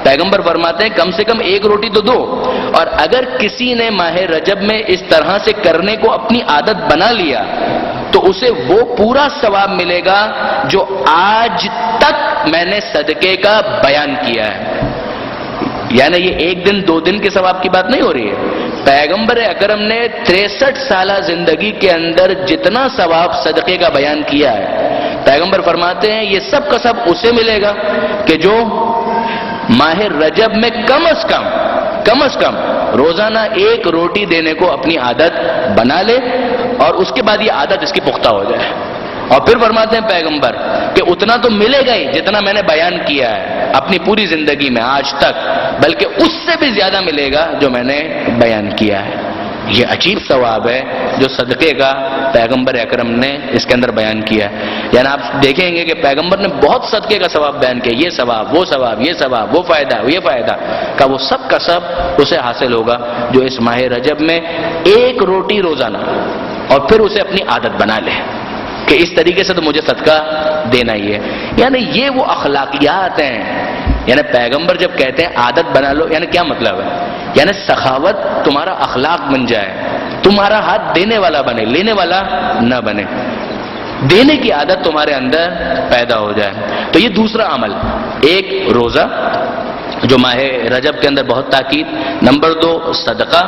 S2: پیغمبر فرماتے ہیں کم سے کم ایک روٹی تو دو، اور اگر کسی نے ماہ رجب میں اس طرح سے کرنے کو اپنی عادت بنا لیا تو اسے وہ پورا ثواب ملے گا جو آج تک میں نے صدقے کا بیان کیا ہے. یعنی یہ ایک دن دو دن کے ثواب کی بات نہیں ہو رہی ہے. پیغمبر اکرم نے 63 سالہ زندگی کے اندر جتنا ثواب صدقے کا بیان کیا ہے، پیغمبر فرماتے ہیں یہ سب کا سب اسے ملے گا کہ جو ماہ رجب میں کم از کم روزانہ ایک روٹی دینے کو اپنی عادت بنا لے، اور اس کے بعد یہ عادت اس کی پختہ ہو جائے. اور پھر فرماتے ہیں پیغمبر کہ اتنا تو ملے گا ہی جتنا میں نے بیان کیا ہے اپنی پوری زندگی میں آج تک، بلکہ اس سے بھی زیادہ ملے گا جو میں نے بیان کیا ہے. یہ عجیب ثواب ہے جو صدقے کا پیغمبر اکرم نے اس کے اندر بیان کیا ہے. یعنی آپ دیکھیں گے کہ پیغمبر نے بہت صدقے کا ثواب بیان کیا، یہ ثواب وہ ثواب، یہ ثواب وہ فائدہ یہ فائدہ کا، وہ سب کا سب اسے حاصل ہوگا جو اس ماہ رجب میں ایک روٹی روزانہ اور پھر اسے اپنی عادت بنا لے کہ اس طریقے سے تو مجھے صدقہ دینا ہی ہے. یعنی یہ وہ اخلاقیات ہیں. یعنی پیغمبر جب کہتے ہیں عادت بنا لو، یعنی کیا مطلب ہے؟ یعنی سخاوت تمہارا اخلاق بن جائے، تمہارا ہاتھ دینے والا بنے، لینے والا نہ بنے، دینے کی عادت تمہارے اندر پیدا ہو جائے. تو یہ دوسرا عمل، ایک روزہ جو ماہ رجب کے اندر بہت تاکید، نمبر 2 صدقہ،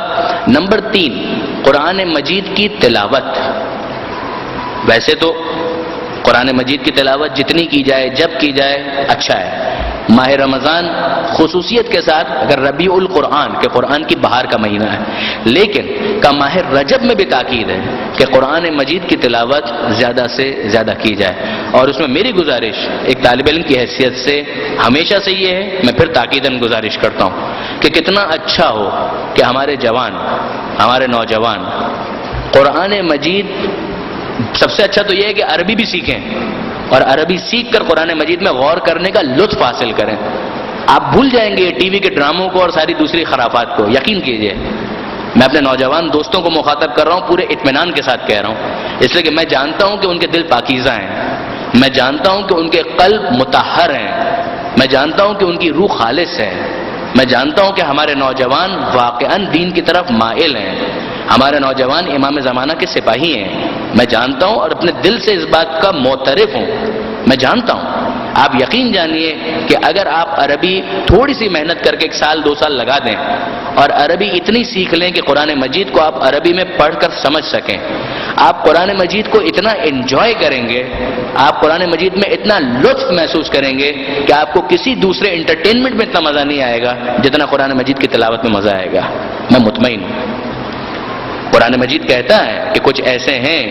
S2: نمبر 3 قرآن مجید کی تلاوت. ویسے تو قرآن مجید کی تلاوت جتنی کی جائے جب کی جائے اچھا ہے. ماہ رمضان خصوصیت کے ساتھ اگر ربیع القرآن کہ قرآن کی بہار کا مہینہ ہے، لیکن کا ماہ رجب میں بھی تاکید ہے کہ قرآن مجید کی تلاوت زیادہ سے زیادہ کی جائے. اور اس میں میری گزارش ایک طالب علم کی حیثیت سے ہمیشہ سے یہ ہے، میں پھر تاکیداً گزارش کرتا ہوں کہ کتنا اچھا ہو کہ ہمارے جوان، ہمارے نوجوان قرآن مجید، سب سے اچھا تو یہ ہے کہ عربی بھی سیکھیں اور عربی سیکھ کر قرآن مجید میں غور کرنے کا لطف حاصل کریں. آپ بھول جائیں گے ٹی وی کے ڈراموں کو اور ساری دوسری خرافات کو، یقین کیجئے. میں اپنے نوجوان دوستوں کو مخاطب کر رہا ہوں، پورے اطمینان کے ساتھ کہہ رہا ہوں، اس لیے کہ میں جانتا ہوں کہ ان کے دل پاکیزہ ہیں، میں جانتا ہوں کہ ان کے قلب مطہر ہیں، میں جانتا ہوں کہ ان کی روح خالص ہے، میں جانتا ہوں کہ ہمارے نوجوان واقعاً دین کی طرف مائل ہیں، ہمارے نوجوان امام زمانہ کے سپاہی ہیں. میں جانتا ہوں اور اپنے دل سے اس بات کا معترف ہوں. میں جانتا ہوں، آپ یقین جانیے کہ اگر آپ عربی تھوڑی سی محنت کر کے 1 سال 2 سال لگا دیں اور عربی اتنی سیکھ لیں کہ قرآن مجید کو آپ عربی میں پڑھ کر سمجھ سکیں، آپ قرآن مجید کو اتنا انجوائے کریں گے، آپ قرآن مجید میں اتنا لطف محسوس کریں گے کہ آپ کو کسی دوسرے انٹرٹینمنٹ میں اتنا مزہ نہیں آئے گا جتنا قرآن مجید کی تلاوت میں مزہ آئے گا. میں مطمئن ہوں. قرآن مجید کہتا ہے کہ کچھ ایسے ہیں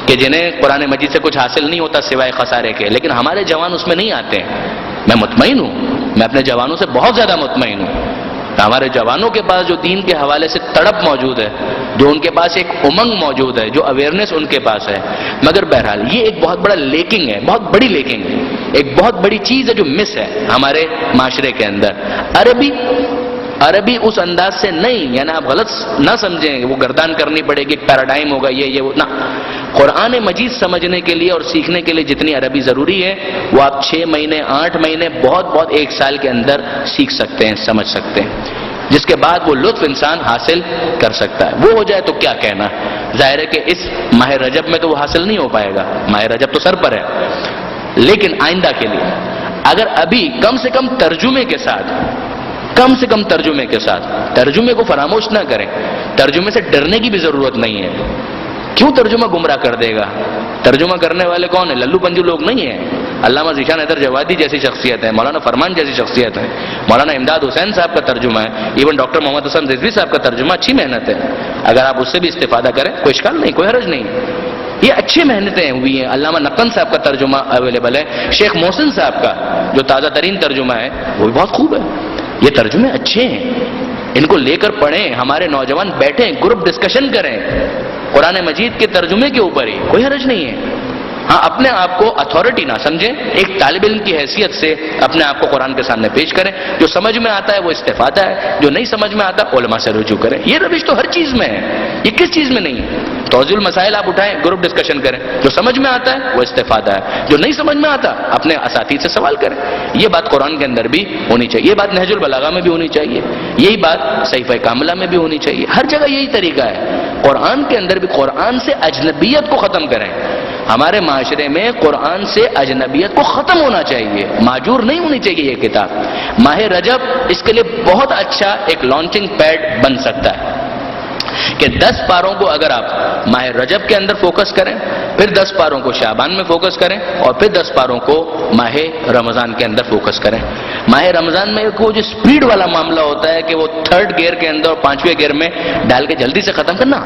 S2: کہ جنہیں قرآن مجید سے کچھ حاصل نہیں ہوتا سوائے خسارے کے، لیکن ہمارے جوان اس میں نہیں آتے ہیں. میں مطمئن ہوں، میں اپنے جوانوں سے بہت زیادہ مطمئن ہوں. ہمارے جوانوں کے پاس جو دین کے حوالے سے تڑپ موجود ہے، جو ان کے پاس ایک امنگ موجود ہے، جو اویئرنیس ان کے پاس ہے، مگر بہرحال یہ ایک بہت بڑا لیکنگ ہے، بہت بڑی لیکنگ ہے، ایک بہت بڑی چیز ہے جو مس ہے ہمارے معاشرے کے اندر. عربی اس انداز سے نہیں، یعنی آپ غلط نہ سمجھیں وہ گردان کرنی پڑے گی، پیراڈائم ہوگا یہ وہ، نہ. قرآن مجید سمجھنے کے لیے اور سیکھنے کے لیے جتنی عربی ضروری ہے وہ آپ 6 مہینے 8 مہینے بہت 1 سال کے اندر سیکھ سکتے ہیں، سمجھ سکتے ہیں، جس کے بعد وہ لطف انسان حاصل کر سکتا ہے. وہ ہو جائے تو کیا کہنا. ظاہر ہے کہ اس ماہ رجب میں تو وہ حاصل نہیں ہو پائے گا، ماہ رجب تو سر پر ہے، لیکن آئندہ کے لیے اگر ابھی کم سے کم ترجمے کے ساتھ، ترجمے کو فراموش نہ کریں. ترجمے سے ڈرنے کی بھی ضرورت نہیں ہے. کیوں ترجمہ گمراہ کر دے گا؟ ترجمہ کرنے والے کون ہیں؟ للو پنجو لوگ نہیں ہیں. علامہ ذیشان حیدر جوادی جیسی شخصیت ہے، مولانا فرمان جیسی شخصیت ہے، مولانا امداد حسین صاحب کا ترجمہ ہے، ایون ڈاکٹر محمد حسن رضوی صاحب کا ترجمہ اچھی محنت ہے. اگر آپ اس سے بھی استفادہ کریں کوئی اشکال نہیں، کوئی حرج نہیں. یہ اچھی محنتیں ہوئی ہیں. علامہ نقن صاحب کا ترجمہ اویلیبل ہے، شیخ محسن صاحب کا جو تازہ ترین ترجمہ ہے وہ بھی بہت خوب ہے. یہ ترجمے اچھے ہیں، ان کو لے کر پڑھیں. ہمارے نوجوان بیٹھیں، گروپ ڈسکشن کریں قرآن مجید کے ترجمے کے اوپر ہی، کوئی حرج نہیں ہے. ہاں، اپنے آپ کو اتھارٹی نہ سمجھیں، ایک طالب علم کی حیثیت سے اپنے آپ کو قرآن کے سامنے پیش کریں. جو سمجھ میں آتا ہے وہ استفادہ ہے، جو نہیں سمجھ میں آتا علماء سے رجوع کریں. یہ روش تو ہر چیز میں ہے. یہ کس چیز میں نہیں ہے؟ توضیح المسائل آپ اٹھائیں، گروپ ڈسکشن کریں، جو سمجھ میں آتا ہے وہ استفادہ ہے، جو نہیں سمجھ میں آتا اپنے اساتذہ سے سوال کریں. یہ بات قرآن کے اندر بھی ہونی چاہیے، یہ بات نہج البلاغہ میں بھی ہونی چاہیے، یہی بات صحیفہ کاملہ میں بھی ہونی چاہیے. ہر جگہ یہی طریقہ ہے. قرآن کے اندر بھی قرآن سے اجنبیت کو ختم کریں. ہمارے معاشرے میں قرآن سے اجنبیت کو ختم ہونا چاہیے، معجور نہیں ہونی چاہیے یہ کتاب. ماہ رجب اس کے لیے بہت اچھا ایک لانچنگ پیڈ بن سکتا ہے کہ 10 پاروں کو اگر آپ ماہ رجب کے اندر فوکس کریں، پھر 10 پاروں کو شعبان میں فوکس کریں، اور پھر 10 پاروں کو ماہ رمضان کے اندر فوکس کریں. ماہ رمضان میں وہ جو سپیڈ والا معاملہ ہوتا ہے کہ وہ 3rd گیئر کے اندر اور 5ویں گیئر میں ڈال کے جلدی سے ختم کرنا،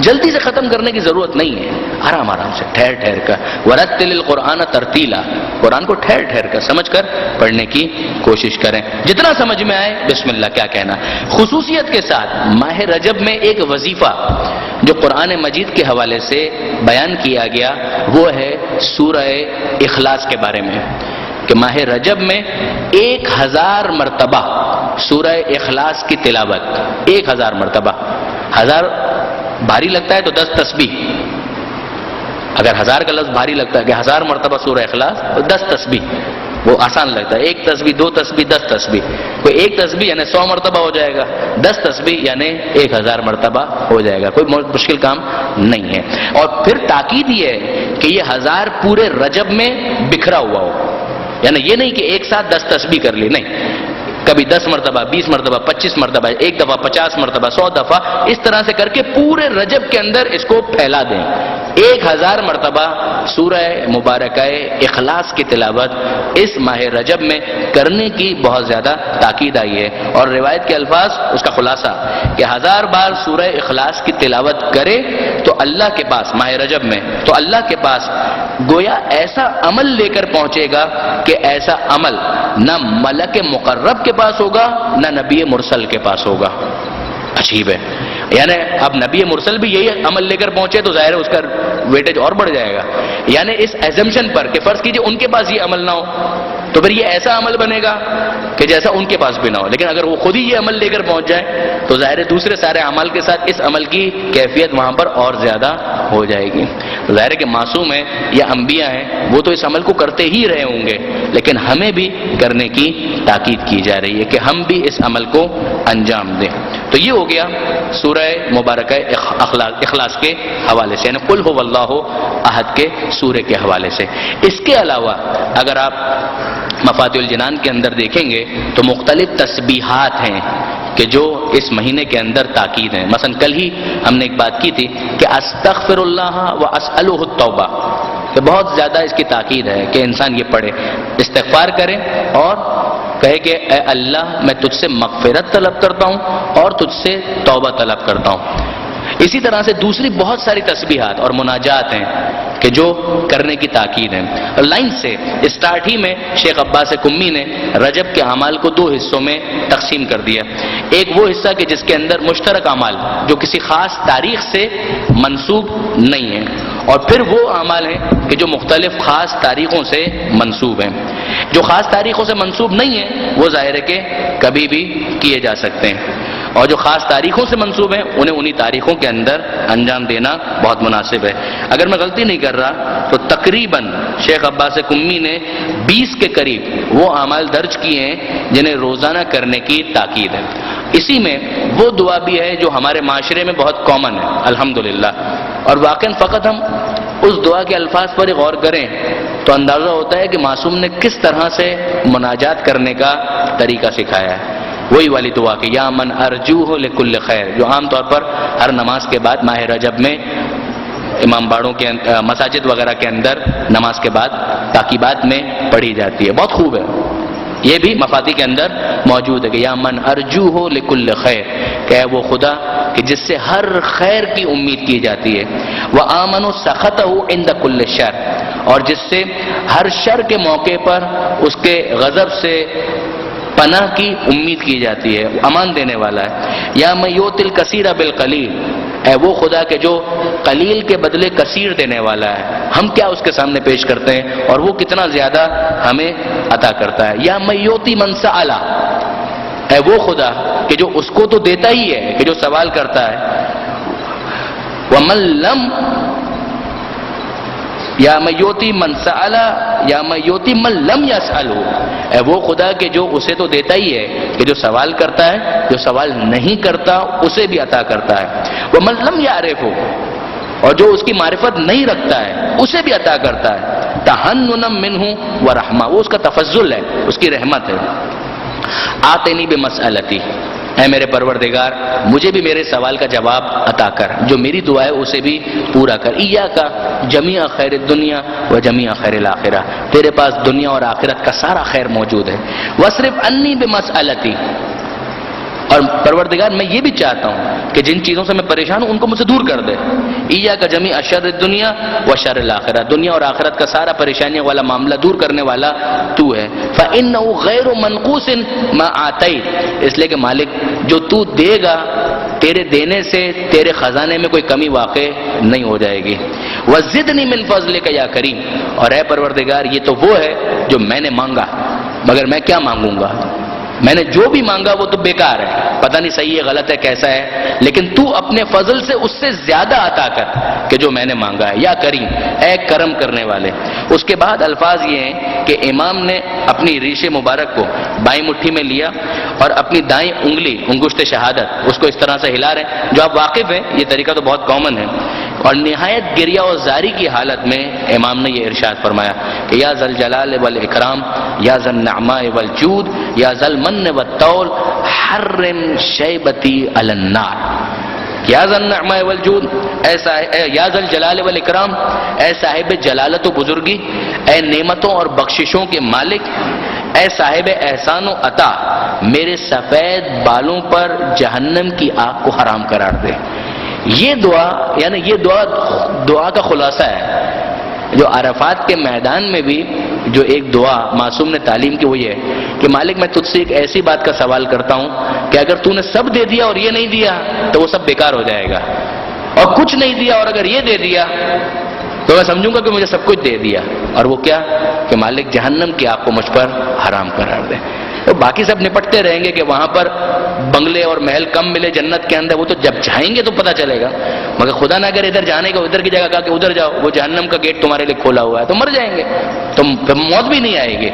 S2: جلدی سے ختم کرنے کی ضرورت نہیں ہے. آرام آرام سے ٹھہر ٹھہر کر، ورتل القرآن ترتیلا، قرآن کو ٹھہر ٹھہر کر سمجھ کر پڑھنے کی کوشش کریں. جتنا سمجھ میں آئے بسم اللہ کیا کہنا. خصوصیت کے ساتھ ماہ رجب میں ایک وظیفہ جو قرآن مجید کے حوالے سے بیان کیا گیا وہ ہے سورہ اخلاص کے بارے میں، کہ ماہ رجب میں 1000 مرتبہ سورہ اخلاص کی تلاوت. 1000 مرتبہ. 1000 بھاری لگتا ہے تو 10 تسبیح. اگر 1000 کا لفظ بھاری لگتا ہے کہ 1000 مرتبہ سورہ اخلاص تو 10 تسبیح وہ آسان لگتا ہے. 1 تسبیح 2 تسبیح 10 تسبیح. کوئی 1 تسبیح یعنی 100 مرتبہ ہو جائے گا، 10 تسبیح یعنی 1000 مرتبہ ہو جائے گا. کوئی مشکل کام نہیں ہے. اور پھر تاکید یہ ہے کہ یہ 1000 پورے رجب میں بکھرا ہوا ہو، یعنی یہ نہیں کہ ایک ساتھ 10 تسبیح کر لی، نہیں، کبھی 10 مرتبہ 20 مرتبہ 25 مرتبہ، ایک دفعہ 50 مرتبہ 100 دفعہ، اس طرح سے کر کے پورے رجب کے اندر اس کو پھیلا دیں. 1000 مرتبہ سورہ مبارکہ اخلاص کی تلاوت اس ماہ رجب میں کرنے کی بہت زیادہ تاکید آئی ہے. اور روایت کے الفاظ اس کا خلاصہ کہ 1000 بار سورہ اخلاص کی تلاوت کرے تو اللہ کے پاس ماہ رجب میں تو اللہ کے پاس گویا ایسا عمل لے کر پہنچے گا کہ ایسا عمل نہ ملک مقرب کے پاس ہوگا نہ نبی مرسل کے پاس ہوگا. عجیب ہے. یعنی اب نبی مرسل بھی یہی عمل لے کر پہنچے تو ظاہر ہے اس کا ویٹیج اور بڑھ جائے گا. یعنی اس ایزمپشن پر کہ فرض کیجئے ان کے پاس یہ عمل نہ ہو تو پھر یہ ایسا عمل بنے گا کہ جیسا ان کے پاس بھی نہ ہو. لیکن اگر وہ خود ہی یہ عمل لے کر پہنچ جائے تو ظاہر ہے دوسرے سارے اعمال کے ساتھ اس عمل کی کیفیت وہاں پر اور زیادہ ہو جائے گی. ظاہر ہے کہ معصوم ہیں یا انبیاء ہیں وہ تو اس عمل کو کرتے ہی رہے ہوں گے، لیکن ہمیں بھی کرنے کی تاکید کی جا رہی ہے کہ ہم بھی اس عمل کو انجام دیں. تو یہ ہو گیا سورہ مبارکہ اخلاص کے حوالے سے، یعنی قل هو اللہ احد کے سورہ کے حوالے سے. اس کے علاوہ اگر آپ مفاتیح الجنان کے اندر دیکھیں گے تو مختلف تسبیحات ہیں کہ جو اس مہینے کے اندر تاکید ہیں. مثلا کل ہی ہم نے ایک بات کی تھی کہ استغفر اللہ واسألہ التوبہ، کہ بہت زیادہ اس کی تاکید ہے کہ انسان یہ پڑھے، استغفار کرے اور کہے کہ اے اللہ میں تجھ سے مغفرت طلب کرتا ہوں اور تجھ سے توبہ طلب کرتا ہوں. اسی طرح سے دوسری بہت ساری تسبیحات اور مناجات ہیں کہ جو کرنے کی تاکید ہے. اور لائن سے اسٹارٹ ہی میں شیخ عباس کمی نے رجب کے اعمال کو 2 حصوں میں تقسیم کر دیا. ایک وہ حصہ کہ جس کے اندر مشترک اعمال جو کسی خاص تاریخ سے منسوب نہیں ہیں، اور پھر وہ اعمال ہیں کہ جو مختلف خاص تاریخوں سے منسوب ہیں. جو خاص تاریخوں سے منسوب نہیں ہیں وہ ظاہر ہے کہ کبھی بھی کیے جا سکتے ہیں، اور جو خاص تاریخوں سے منسوب ہیں انہیں انہی تاریخوں کے اندر انجام دینا بہت مناسب ہے. اگر میں غلطی نہیں کر رہا تو تقریباً شیخ عباس کمی نے 20 کے قریب وہ اعمال درج کیے ہیں جنہیں روزانہ کرنے کی تاکید ہے. اسی میں وہ دعا بھی ہے جو ہمارے معاشرے میں بہت کامن ہے الحمدللہ، اور واقعاً فقط ہم اس دعا کے الفاظ پر غور کریں تو اندازہ ہوتا ہے کہ معصوم نے کس طرح سے مناجات کرنے کا طریقہ سکھایا ہے. وہی والی دعا کہ یا من ارجوہ لکل خیر، جو عام طور پر ہر نماز کے بعد ماہ رجب میں امام باڑوں کے مساجد وغیرہ کے اندر نماز کے بعد تاکیبات میں پڑھی جاتی ہے. بہت خوب ہے، یہ بھی مفاتیح کے اندر موجود ہے کہ یا من ارجوہ لکل خیر، کہ ہے وہ خدا کہ جس سے ہر خیر کی امید کی جاتی ہے. وآمنوا سخطہ عند کل شر، اور جس سے ہر شر کے موقع پر اس کے غضب سے پناہ کی امید کی جاتی ہے، امان دینے والا ہے. یا من یؤتی الکثیر بالقلیل، اے وہ خدا کہ جو قلیل کے بدلے کثیر دینے والا ہے. ہم کیا اس کے سامنے پیش کرتے ہیں اور وہ کتنا زیادہ ہمیں عطا کرتا ہے. یا من یؤتی من سأل، اے وہ خدا کہ جو اس کو تو دیتا ہی ہے کہ جو سوال کرتا ہے. ومن لم یا من یؤتی من سأل یا من یؤتی من لم یسألہ، اے وہ خدا کہ جو اسے تو دیتا ہی ہے، کہ جو سوال کرتا ہے، جو سوال نہیں کرتا اسے بھی عطا کرتا ہے، ومن لم یعرفہ، اور جو اس کی معرفت نہیں رکھتا ہے اسے بھی عطا کرتا ہے، تحننا منہ ورحمہ، وہ اس کا تفضل ہے، اس کی رحمت ہے۔ آتنی بمسألتی، اے میرے پروردگار مجھے بھی میرے سوال کا جواب عطا کر، جو میری دعا ہے اسے بھی پورا کر۔ ایاک جمیع خیر الدنیا و جمیع خیر الآخرہ، تیرے پاس دنیا اور آخرت کا سارا خیر موجود ہے۔ واصرف عنی بمسألتی، اور پروردگار میں یہ بھی چاہتا ہوں کہ جن چیزوں سے میں پریشان ہوں ان کو مجھ سے دور کر دے۔ ایاک جمیع شر الدنیا و شر الآخرہ، دنیا اور آخرت کا سارا پریشانیوں والا معاملہ دور کرنے والا تو ہے۔ فإنہ غیر منقوص ما آتیت، اس لیے کہ مالک جو تو دے گا تیرے دینے سے تیرے خزانے میں کوئی کمی واقع نہیں ہو جائے گی۔ وزدنی من فضلک یا کریم، اور اے پروردگار یہ تو وہ ہے جو میں نے مانگا، مگر میں کیا مانگوں گا، میں نے جو بھی مانگا وہ تو بیکار ہے، پتہ نہیں صحیح ہے غلط ہے کیسا ہے، لیکن تو اپنے فضل سے اس سے زیادہ عطا کر کہ جو میں نے مانگا ہے، یا کریم، اے کرم کرنے والے۔ اس کے بعد الفاظ یہ ہیں کہ امام نے اپنی ریش مبارک کو بائیں مٹھی میں لیا اور اپنی دائیں انگلی انگشت شہادت اس کو اس طرح سے ہلا رہے ہیں، جو آپ واقف ہیں یہ طریقہ تو بہت کامن ہے، اور نہایت گریہ و زاری کی حالت میں امام نے یہ ارشاد فرمایا کہ یا ذل جلال والاکرام، یا ذل نعماء والجود، یا ذل من والطول، حرم شیبتی علی النار۔ یا ذل نعماء والجود، یا ذل جلال والاکرام، اے صاحب جلالت و بزرگی، اے نعمتوں اور بخششوں کے مالک، اے صاحب احسان و عطا، میرے سفید بالوں پر جہنم کی آگ کو حرام قرار دے۔ یہ دعا یعنی یہ دعا کا خلاصہ ہے، جو عرفات کے میدان میں بھی جو ایک دعا معصوم نے تعلیم کی وہ یہ ہے کہ مالک میں تجھ سے ایک ایسی بات کا سوال کرتا ہوں کہ اگر تو نے سب دے دیا اور یہ نہیں دیا تو وہ سب بیکار ہو جائے گا، اور کچھ نہیں دیا اور اگر یہ دے دیا تو میں سمجھوں گا کہ مجھے سب کچھ دے دیا، اور وہ کیا کہ مالک جہنم کی آگ کو مجھ پر حرام قرار دے۔ تو باقی سب نپٹتے رہیں گے کہ وہاں پر بنگلے اور محل کم ملے جنت کے اندر، وہ تو جب جائیں گے تو پتہ چلے گا، مگر خدا نہ اگر ادھر جانے کا ادھر کی جگہ کہا کہ ادھر جاؤ، وہ جہنم کا گیٹ تمہارے لیے کھولا ہوا ہے تو مر جائیں گے، تو موت بھی نہیں آئے گی۔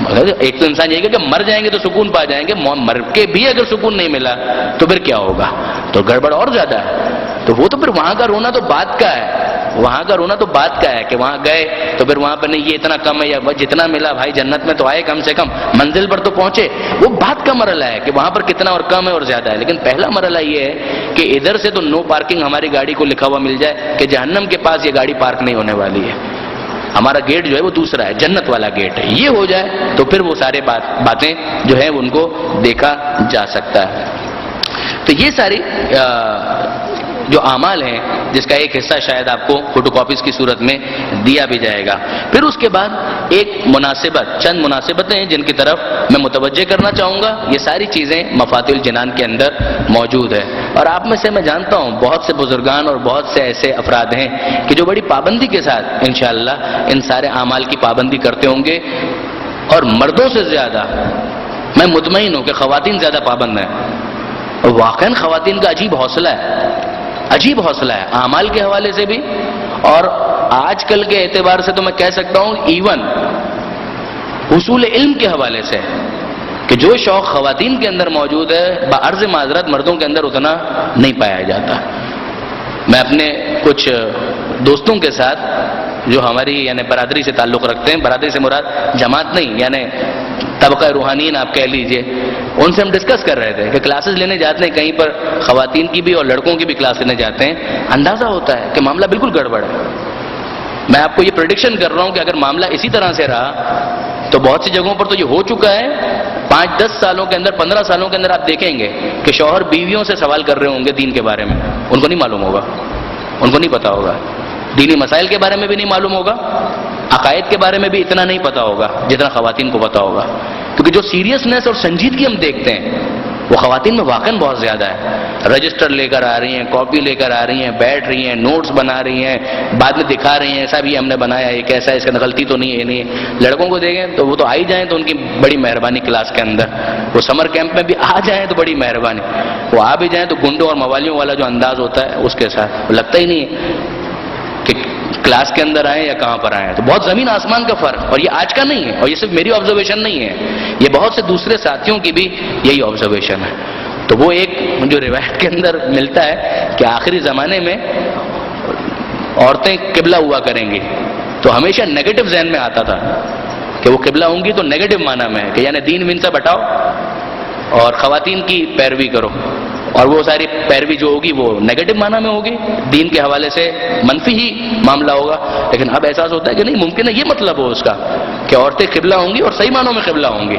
S2: مگر ایک تو انسان یہ کہ مر جائیں گے تو سکون پا جائیں گے، مر کے بھی اگر سکون نہیں ملا تو پھر کیا ہوگا، تو گڑبڑ اور زیادہ ہے۔ تو وہ تو پھر وہاں کا رونا تو بات کا ہے، وہاں کا رونا تو بات کا ہے کہ وہاں گئے تو پھر وہاں پر نہیں یہ اتنا کم ہے، یا جتنا ملا بھائی جنت میں تو آئے کم سے کم، منزل پر تو پہنچے، وہ بات کا مرحلہ ہے کہ وہاں پر کتنا اور کم ہے اور زیادہ ہے۔ لیکن پہلا مرحلہ یہ ہے کہ ادھر سے تو نو پارکنگ ہماری گاڑی کو لکھا ہوا مل جائے کہ جہنم کے پاس یہ گاڑی پارک نہیں ہونے والی ہے، ہمارا گیٹ جو ہے وہ دوسرا ہے، جنت والا گیٹ ہے، یہ ہو جائے تو پھر وہ سارے باتیں جو ہیں ان کو دیکھا جا سکتا ہے۔ تو یہ ساری جو اعمال ہیں جس کا ایک حصہ شاید آپ کو فوٹو کاپیز کی صورت میں دیا بھی جائے گا۔ پھر اس کے بعد ایک چند مناسبتیں ہیں جن کی طرف میں متوجہ کرنا چاہوں گا، یہ ساری چیزیں مفاتیح الجنان کے اندر موجود ہے، اور آپ میں سے میں جانتا ہوں بہت سے بزرگان اور بہت سے ایسے افراد ہیں کہ جو بڑی پابندی کے ساتھ انشاءاللہ ان سارے اعمال کی پابندی کرتے ہوں گے، اور مردوں سے زیادہ میں مطمئن ہوں کہ خواتین زیادہ پابند ہیں، اور واقعاً خواتین کا عجیب حوصلہ ہے، عجیب حوصلہ ہے اعمال کے حوالے سے بھی، اور آج کل کے اعتبار سے تو میں کہہ سکتا ہوں ایون حصول علم کے حوالے سے کہ جو شوق خواتین کے اندر موجود ہے بعرض معذرت مردوں کے اندر اتنا نہیں پایا جاتا۔ میں اپنے کچھ دوستوں کے ساتھ جو ہماری یعنی برادری سے تعلق رکھتے ہیں، برادری سے مراد جماعت نہیں یعنی طبقہ روحانین آپ کہہ لیجئے، ان سے ہم ڈسکس کر رہے تھے کہ کلاسز لینے جاتے ہیں کہیں پر خواتین کی بھی اور لڑکوں کی بھی کلاس لینے جاتے ہیں، اندازہ ہوتا ہے کہ معاملہ بالکل گڑبڑ ہے۔ میں آپ کو یہ پریڈکشن کر رہا ہوں کہ اگر معاملہ اسی طرح سے رہا تو بہت سی جگہوں پر تو یہ ہو چکا ہے، 5-10 سالوں کے اندر 15 سالوں کے اندر آپ دیکھیں گے کہ شوہر بیویوں سے سوال کر رہے ہوں گے دین کے بارے میں، ان کو نہیں معلوم ہوگا، ان کو نہیں پتا ہوگا، دینی مسائل کے بارے میں بھی نہیں معلوم ہوگا، عقائد کے بارے میں بھی اتنا نہیں پتا ہوگا جتنا خواتین کو پتا ہوگا، کیونکہ جو سیریسنیس اور سنجیدگی ہم دیکھتے ہیں وہ خواتین میں واقعاً بہت زیادہ ہے۔ رجسٹر لے کر آ رہی ہیں، کاپی لے کر آ رہی ہیں، بیٹھ رہی ہیں، نوٹس بنا رہی ہیں، بعد میں دکھا رہی ہیں ایسا بھی ہم نے بنایا ہے، کیسا ہے، اس کا غلطی تو نہیں ہے، نہیں۔ لڑکوں کو دیکھیں تو وہ تو آئی جائیں تو ان کی بڑی مہربانی کلاس کے اندر، وہ سمر کیمپ میں بھی آ جائیں تو بڑی مہربانی، وہ آ بھی جائیں تو گنڈوں اور موالیوں والا جو انداز ہوتا ہے اس کے ساتھ لگتا ہی نہیں ہے کہ کلاس کے اندر آئے یا کہاں پر آئے. تو بہت زمین آسمان کا فرق، اور یہ آج کا نہیں ہے، اور یہ صرف میری آبزرویشن نہیں ہے، یہ بہت سے دوسرے ساتھیوں کی بھی یہی آبزرویشن ہے. تو وہ ایک جو روایت کے اندر ملتا ہے کہ آخری زمانے میں عورتیں قبلہ ہوا کریں گی، تو ہمیشہ نیگیٹو ذہن میں آتا تھا کہ وہ قبلہ ہوں گی تو نیگیٹو معنی میں ہے کہ یعنی دین وین سے بٹاؤ اور خواتین کی پیروی کرو، اور وہ ساری پیروی جو ہوگی وہ نیگیٹو معنی میں ہوگی، دین کے حوالے سے منفی ہی معاملہ ہوگا. لیکن اب احساس ہوتا ہے کہ نہیں، ممکن ہے یہ مطلب ہو اس کا کہ عورتیں قبلہ ہوں گی اور صحیح معنوں میں قبلہ ہوں گی،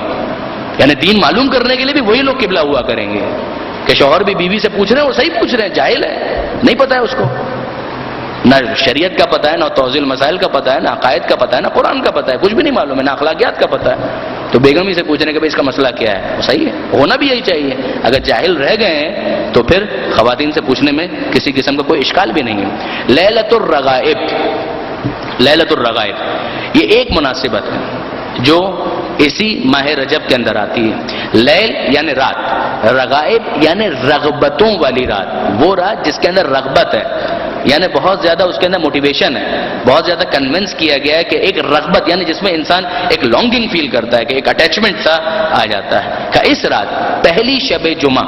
S2: یعنی دین معلوم کرنے کے لیے بھی وہی لوگ قبلہ ہوا کریں گے کہ شوہر بھی بیوی سے پوچھ رہے ہیں، وہ صحیح پوچھ رہے ہیں، جاہل ہے، نہیں پتہ ہے اس کو، نہ شریعت کا پتہ ہے، نہ توضیح المسائل کا پتہ ہے، نہ عقائد کا پتہ ہے، نہ قرآن کا پتہ ہے، کچھ بھی نہیں معلوم ہے، نہ اخلاقیات کا پتہ ہے. تو بیگم ہی سے پوچھ رہے ہیں کہ بھائی اس کا مسئلہ کیا ہے. وہ صحیح ہے، ہونا بھی یہی چاہیے. اگر جاہل رہ گئے ہیں تو پھر خواتین سے پوچھنے میں کسی قسم کا کوئی اشکال بھی نہیں ہے. لیلۃ الرغائب، لیلۃ الرغائب یہ ایک مناسبت ہے جو اسی ماہ رجب کے اندر آتی ہے. لیل یعنی رات، رغائب یعنی رغبتوں والی رات، وہ رات جس کے اندر رغبت ہے، یعنی بہت زیادہ اس کے اندر موٹیویشن ہے، بہت زیادہ کنونس کیا گیا ہے کہ ایک رغبت، یعنی جس میں انسان ایک لانگنگ فیل کرتا ہے کہ ایک اٹیچمنٹ سا آ جاتا ہے. کہ اس رات پہلی شب جمعہ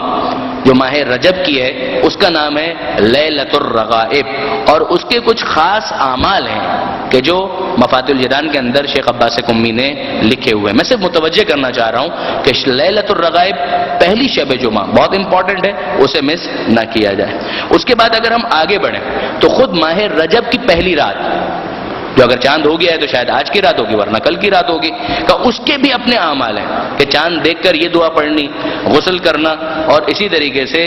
S2: جو ماہ رجب کی ہے اس کا نام ہے لیلۃ الرغائب، اور اس کے کچھ خاص اعمال ہیں کہ جو مفاتیح الجنان کے اندر شیخ عباس قمی نے لکھے ہوئے ہیں. میں صرف متوجہ کرنا چاہ رہا ہوں کہ لیلۃ الرغائب پہلی شب جمعہ بہت امپورٹنٹ ہے، اسے مس نہ کیا جائے. اس کے بعد اگر ہم آگے بڑھیں تو خود ماہ رجب کی پہلی رات جو اگر چاند ہو گیا ہے تو شاید آج کی رات ہوگی ورنہ کل کی رات ہوگی، کہ اس کے بھی اپنے اعمال ہیں کہ چاند دیکھ کر یہ دعا پڑھنی، غسل کرنا، اور اسی طریقے سے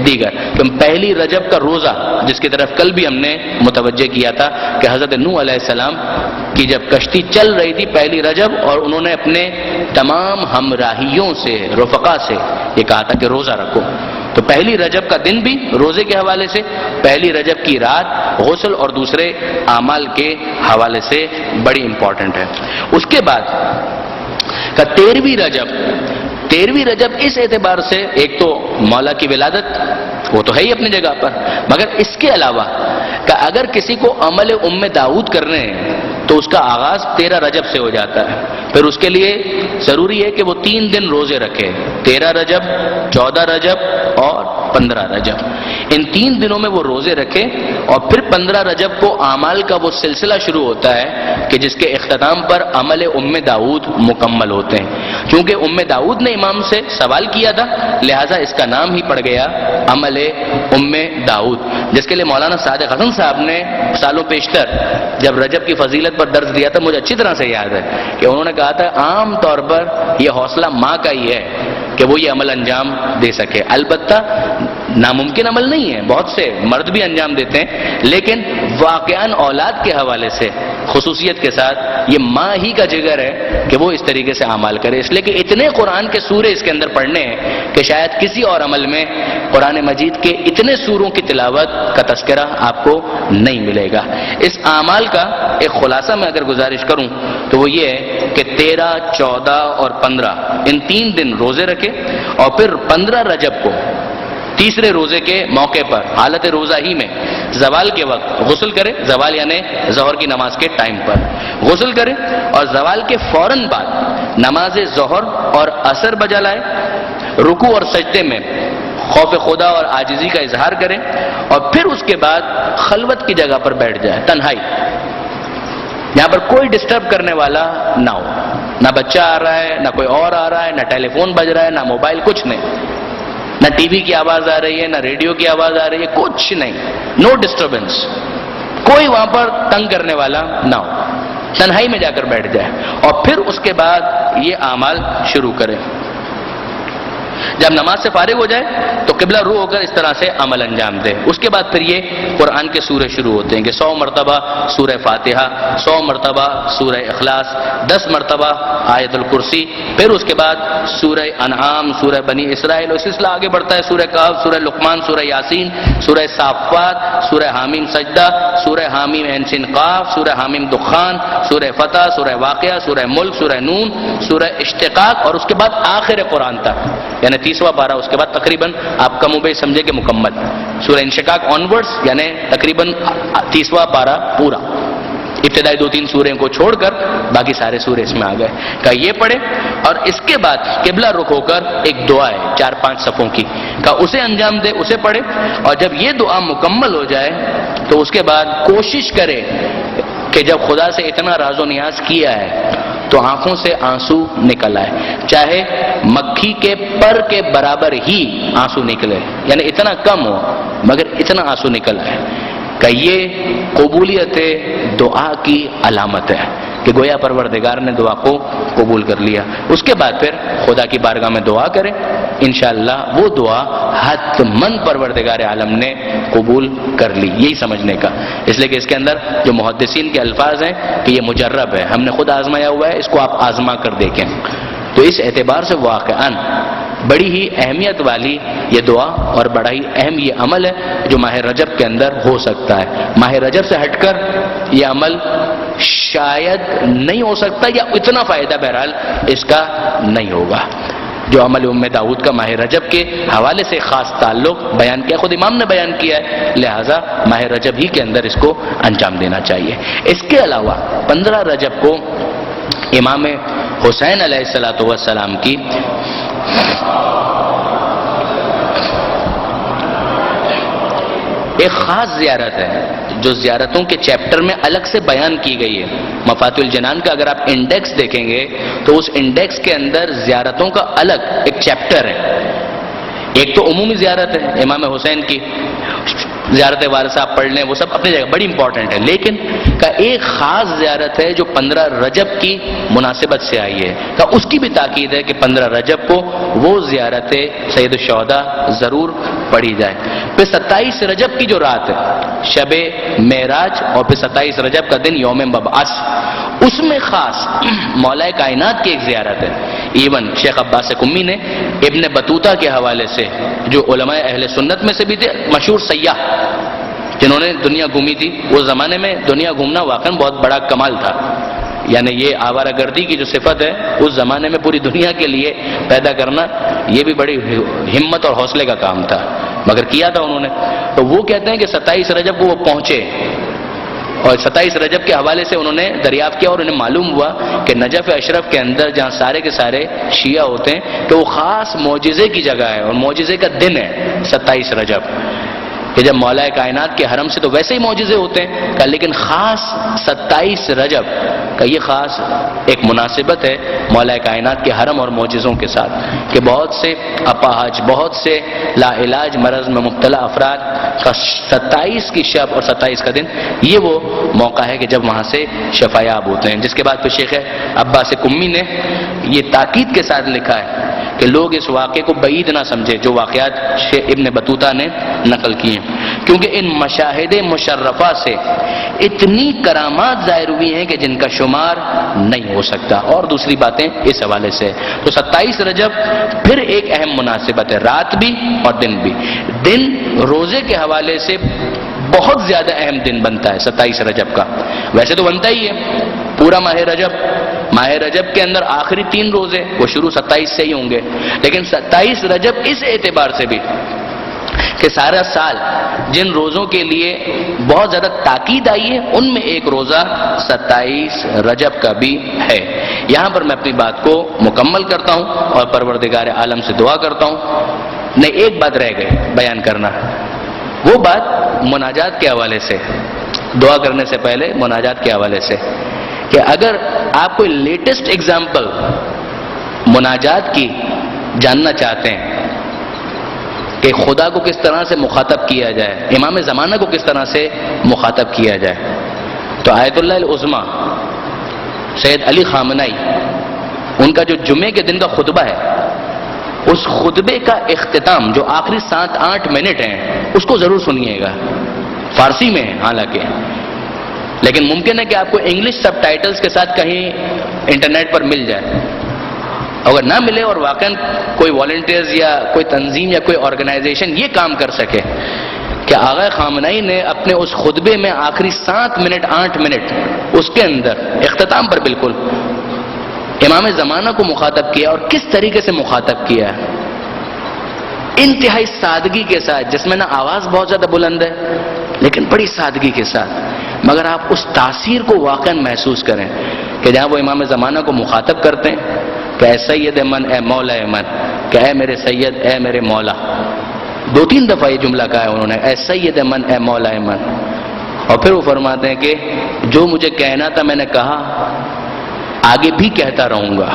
S2: دیگر. کہ پہلی رجب کا روزہ جس کی طرف کل بھی ہم نے متوجہ کیا تھا کہ حضرت نوح علیہ السلام کی جب کشتی چل رہی تھی پہلی رجب، اور انہوں نے اپنے تمام ہمراہیوں سے، رفقا سے یہ کہا تھا کہ روزہ رکھو. تو پہلی رجب کا دن بھی روزے کے حوالے سے، پہلی رجب کی رات غسل اور دوسرے اعمال کے حوالے سے بڑی امپورٹنٹ ہے. اس کے بعد کا 13ویں رجب، 13ویں رجب اس اعتبار سے ایک تو مولا کی ولادت وہ تو ہے ہی اپنی جگہ پر، مگر اس کے علاوہ کہ اگر کسی کو عمل داؤد کرنے ہیں تو اس کا آغاز 13 رجب سے ہو جاتا ہے. پھر اس کے لیے ضروری ہے کہ وہ 3 دن روزے رکھے، 13 رجب، 14 رجب اور 15 رجب. ان 3 دنوں میں وہ روزے رکھے، اور پھر 15 رجب کو اعمال کا وہ سلسلہ شروع ہوتا ہے کہ جس کے اختتام پر عمل داؤد مکمل ہوتے ہیں. کیونکہ داؤد نے امام سے سوال کیا تھا، لہٰذا اس کا نام ہی پڑ گیا عمل داؤد، جس کے لیے مولانا صادق حسن صاحب نے سالوں پیشتر جب رجب کی فضیلت پر درس دیا تھا، مجھے اچھی طرح سے یاد ہے کہ انہوں نے کہا تھا عام طور پر یہ حوصلہ ماں کا ہی ہے کہ وہ یہ عمل انجام دے سکے. البتہ ناممکن عمل نہیں ہے، بہت سے مرد بھی انجام دیتے ہیں، لیکن واقعاً اولاد کے حوالے سے خصوصیت کے ساتھ یہ ماں ہی کا جگر ہے کہ وہ اس طریقے سے اعمال کرے. اس لیے کہ اتنے قرآن کے سورے اس کے اندر پڑھنے ہیں کہ شاید کسی اور عمل میں قرآن مجید کے اتنے سوروں کی تلاوت کا تذکرہ آپ کو نہیں ملے گا. اس اعمال کا ایک خلاصہ میں اگر گزارش کروں تو وہ یہ ہے کہ 13، 14 اور 15 ان 3 دن روزے رکھے، اور پھر 15 رجب کو تیسرے روزے کے موقع پر حالت روزہ ہی میں زوال کے وقت غسل کرے، زوال یعنی ظہر کی نماز کے ٹائم پر غسل کرے، اور زوال کے فوراً بعد نماز ظہر اور عصر بجا لائے، رکوع اور سجدے میں خوف خدا اور عاجزی کا اظہار کرے، اور پھر اس کے بعد خلوت کی جگہ پر بیٹھ جائے، تنہائی، یہاں پر کوئی ڈسٹرب کرنے والا نہ ہو، نہ بچہ آ رہا ہے، نہ کوئی اور آ رہا ہے، نہ ٹیلی فون بج رہا ہے، نہ موبائل، کچھ نہیں، نہ ٹی وی کی آواز آ رہی ہے، نہ ریڈیو کی آواز آ رہی ہے، کچھ نہیں، نو ڈسٹربنس، کوئی وہاں پر تنگ کرنے والا نہ ہو، تنہائی میں جا کر بیٹھ جائے، اور پھر اس کے بعد یہ اعمال شروع کرے. جب نماز سے فارغ ہو جائے تو قبلہ رو ہو کر اس طرح سے عمل انجام دے. اس کے بعد پھر یہ قرآن کے سورے شروع ہوتے ہیں کہ 100 مرتبہ سورہ فاتحہ، 100 مرتبہ سورہ اخلاص، 10 مرتبہ آیت الکرسی، پھر اس کے بعد سورہ انعام، سورہ بنی اسرائیل، اور سلسلہ آگے بڑھتا ہے سورہ کہف، سورہ لقمان، سورہ یاسین، سورہ صافات، سورہ حامیم سجدہ، سورہ حامیم عین سین قاف، سورہ حامیم دخان، سورہ فتح، سورہ واقعہ، سورہ ملک، سورہ نون، سورہ اشتقاق، اور اس کے بعد آخر قرآن تک، یعنی 30واں پارہ. اس کے بعد تقریباً آپ کم و بیش سمجھے کہ مکمل سورہ انشقاق آنورڈز، یعنی تقریباً 30واں پارہ پورا. ابتدائی 2-3 سورے کو چھوڑ کر باقی سارے سورے اس میں آ گئے. کہ یہ پڑھے اور اس کے بعد قبلہ رخ ہو کر ایک دعا ہے 4-5 صفوں کی، کہ اسے انجام دے، اسے پڑھے. اور جب یہ دعا مکمل ہو جائے تو اس کے بعد کوشش کرے کہ جب خدا سے اتنا راز و نیاز کیا ہے تو آنکھوں سے آنسو نکل آئے، چاہے مکھی کے پر کے برابر ہی آنسو نکلے، یعنی اتنا کم ہو مگر اتنا آنسو نکل آئے، کہ یہ قبولیت دعا کی علامت ہے کہ گویا پروردگار نے دعا کو قبول کر لیا. اس کے بعد پھر خدا کی بارگاہ میں دعا کرے، انشاءاللہ وہ دعا حتماً پروردگار عالم نے قبول کر لی. یہی سمجھنے کا، اس لیے کہ اس کے اندر جو محدثین کے الفاظ ہیں کہ یہ مجرب ہے، ہم نے خود آزمایا ہوا ہے، اس کو آپ آزما کر دیکھیں. تو اس اعتبار سے واقعاً بڑی ہی اہمیت والی یہ دعا اور بڑا ہی اہم یہ عمل ہے جو ماہ رجب کے اندر ہو سکتا ہے. ماہ رجب سے ہٹ کر یہ عمل شاید نہیں ہو سکتا، یا اتنا فائدہ بہرحال اس کا نہیں ہوگا. جو عمل ام داؤد کا ماہ رجب کے حوالے سے خاص تعلق بیان کیا، خود امام نے بیان کیا ہے، لہذا ماہ رجب ہی کے اندر اس کو انجام دینا چاہیے. اس کے علاوہ 15 رجب کو امام حسین علیہ السلام کی ایک خاص زیارت ہے جو زیارتوں کے چیپٹر میں الگ سے بیان کی گئی ہے. مفاتیح الجنان کا اگر آپ انڈیکس دیکھیں گے تو اس انڈیکس کے اندر زیارتوں کا الگ ایک چیپٹر ہے. ایک تو عمومی زیارت ہے امام حسین کی، زیارت وارثہ آپ پڑھ لیں، وہ سب اپنی جگہ بڑی امپورٹنٹ ہے، لیکن کا ایک خاص زیارت ہے جو 15 رجب کی مناسبت سے آئی ہے. کا اس کی بھی تاکید ہے کہ 15 رجب کو وہ زیارت سید الشہداء ضرور پڑھی جائے. پھر 27 رجب کی جو رات ہے شب معراج، اور پھر 27 رجب کا دن یوم مبعث، اس میں خاص مولا کائنات کی ایک زیارت ہے. ایون شیخ عباس قمی نے ابن بطوطہ کے حوالے سے، جو علماء اہل سنت میں سے بھی تھے، مشہور سیاح جنہوں نے دنیا گھومی تھی، اس زمانے میں دنیا گھومنا واقعا بہت بڑا کمال تھا. یعنی یہ آوارہ گردی کی جو صفت ہے اس زمانے میں پوری دنیا کے لیے پیدا کرنا، یہ بھی بڑی ہمت اور حوصلے کا کام تھا، مگر کیا تھا انہوں نے. تو وہ کہتے ہیں کہ 27 رجب کو وہ پہنچے، اور 27 رجب کے حوالے سے انہوں نے دریافت کیا اور انہیں معلوم ہوا کہ نجف اشرف کے اندر جہاں سارے کے سارے شیعہ ہوتے ہیں کہ وہ خاص معجزے کی جگہ ہے اور معجزے کا دن ہے 27 رجب، کہ جب مولا کائنات کے حرم سے تو ویسے ہی معجزے ہوتے ہیں، لیکن خاص 27 رجب کا یہ خاص ایک مناسبت ہے مولا کائنات کے حرم اور معجزوں کے ساتھ، کہ بہت سے اپاہج، بہت سے لا علاج مرض میں مبتلا افراد کا 27 کی شب اور 27 کا دن یہ وہ موقع ہے کہ جب وہاں سے شفا یاب ہوتے ہیں. جس کے بعد پھر شیخ عباس قمی نے یہ تاکید کے ساتھ لکھا ہے کہ لوگ اس واقعے کو بعید نہ سمجھے جو واقعات شیخ ابن بطوطہ نے نقل کیے ہیں، کیونکہ ان مشاہد مشرفہ سے اتنی کرامات ظاہر ہوئی ہیں کہ جن کا شمار نہیں ہو سکتا. اور دوسری باتیں اس حوالے سے، تو 27 رجب پھر ایک اہم مناسبت ہے، رات بھی اور دن بھی. دن روزے کے حوالے سے بہت زیادہ اہم دن بنتا ہے 27 رجب کا، ویسے تو بنتا ہی ہے پورا ماہ رجب. ماہ رجب کے اندر آخری 3 روزے وہ شروع 27 سے ہی ہوں گے، لیکن 27 رجب اس اعتبار سے بھی کہ سارا سال جن روزوں کے لیے بہت زیادہ تاکید آئی ہے ان میں ایک روزہ 27 رجب کا بھی ہے. یہاں پر میں اپنی بات کو مکمل کرتا ہوں اور پروردگار عالم سے دعا کرتا ہوں. نہیں، ایک بات رہ گئی بیان کرنا، وہ بات مناجات کے حوالے سے، دعا کرنے سے پہلے مناجات کے حوالے سے، کہ اگر آپ کوئی لیٹسٹ ایگزامپل مناجات کی جاننا چاہتے ہیں کہ خدا کو کس طرح سے مخاطب کیا جائے، امام زمانہ کو کس طرح سے مخاطب کیا جائے، تو آیت اللہ العظمیٰ سید علی خامنائی ان کا جو جمعے کے دن کا خطبہ ہے اس خطبے کا اختتام جو آخری 7-8 منٹ ہیں اس کو ضرور سنیے گا. فارسی میں ہے حالانکہ، لیکن ممکن ہے کہ آپ کو انگلش سب ٹائٹلز کے ساتھ کہیں انٹرنیٹ پر مل جائے. اگر نہ ملے اور واقعاً کوئی والنٹیئرز یا کوئی تنظیم یا کوئی آرگنائزیشن یہ کام کر سکے کہ آغا خامنہئی نے اپنے اس خطبے میں آخری 7 منٹ 8 منٹ اس کے اندر اختتام پر بالکل امام زمانہ کو مخاطب کیا، اور کس طریقے سے مخاطب کیا ہے، انتہائی سادگی کے ساتھ، جس میں نہ آواز بہت زیادہ بلند ہے لیکن بڑی سادگی کے ساتھ، مگر آپ اس تاثیر کو واقعا محسوس کریں کہ جہاں وہ امام زمانہ کو مخاطب کرتے ہیں کہ اے سید من، اے مولا من، کہ اے میرے سید، اے میرے مولا. 2-3 دفعہ یہ جملہ کہا ہے انہوں نے، اے سید من، اے مولا من. اور پھر وہ فرماتے ہیں کہ جو مجھے کہنا تھا میں نے کہا، آگے بھی کہتا رہوں گا،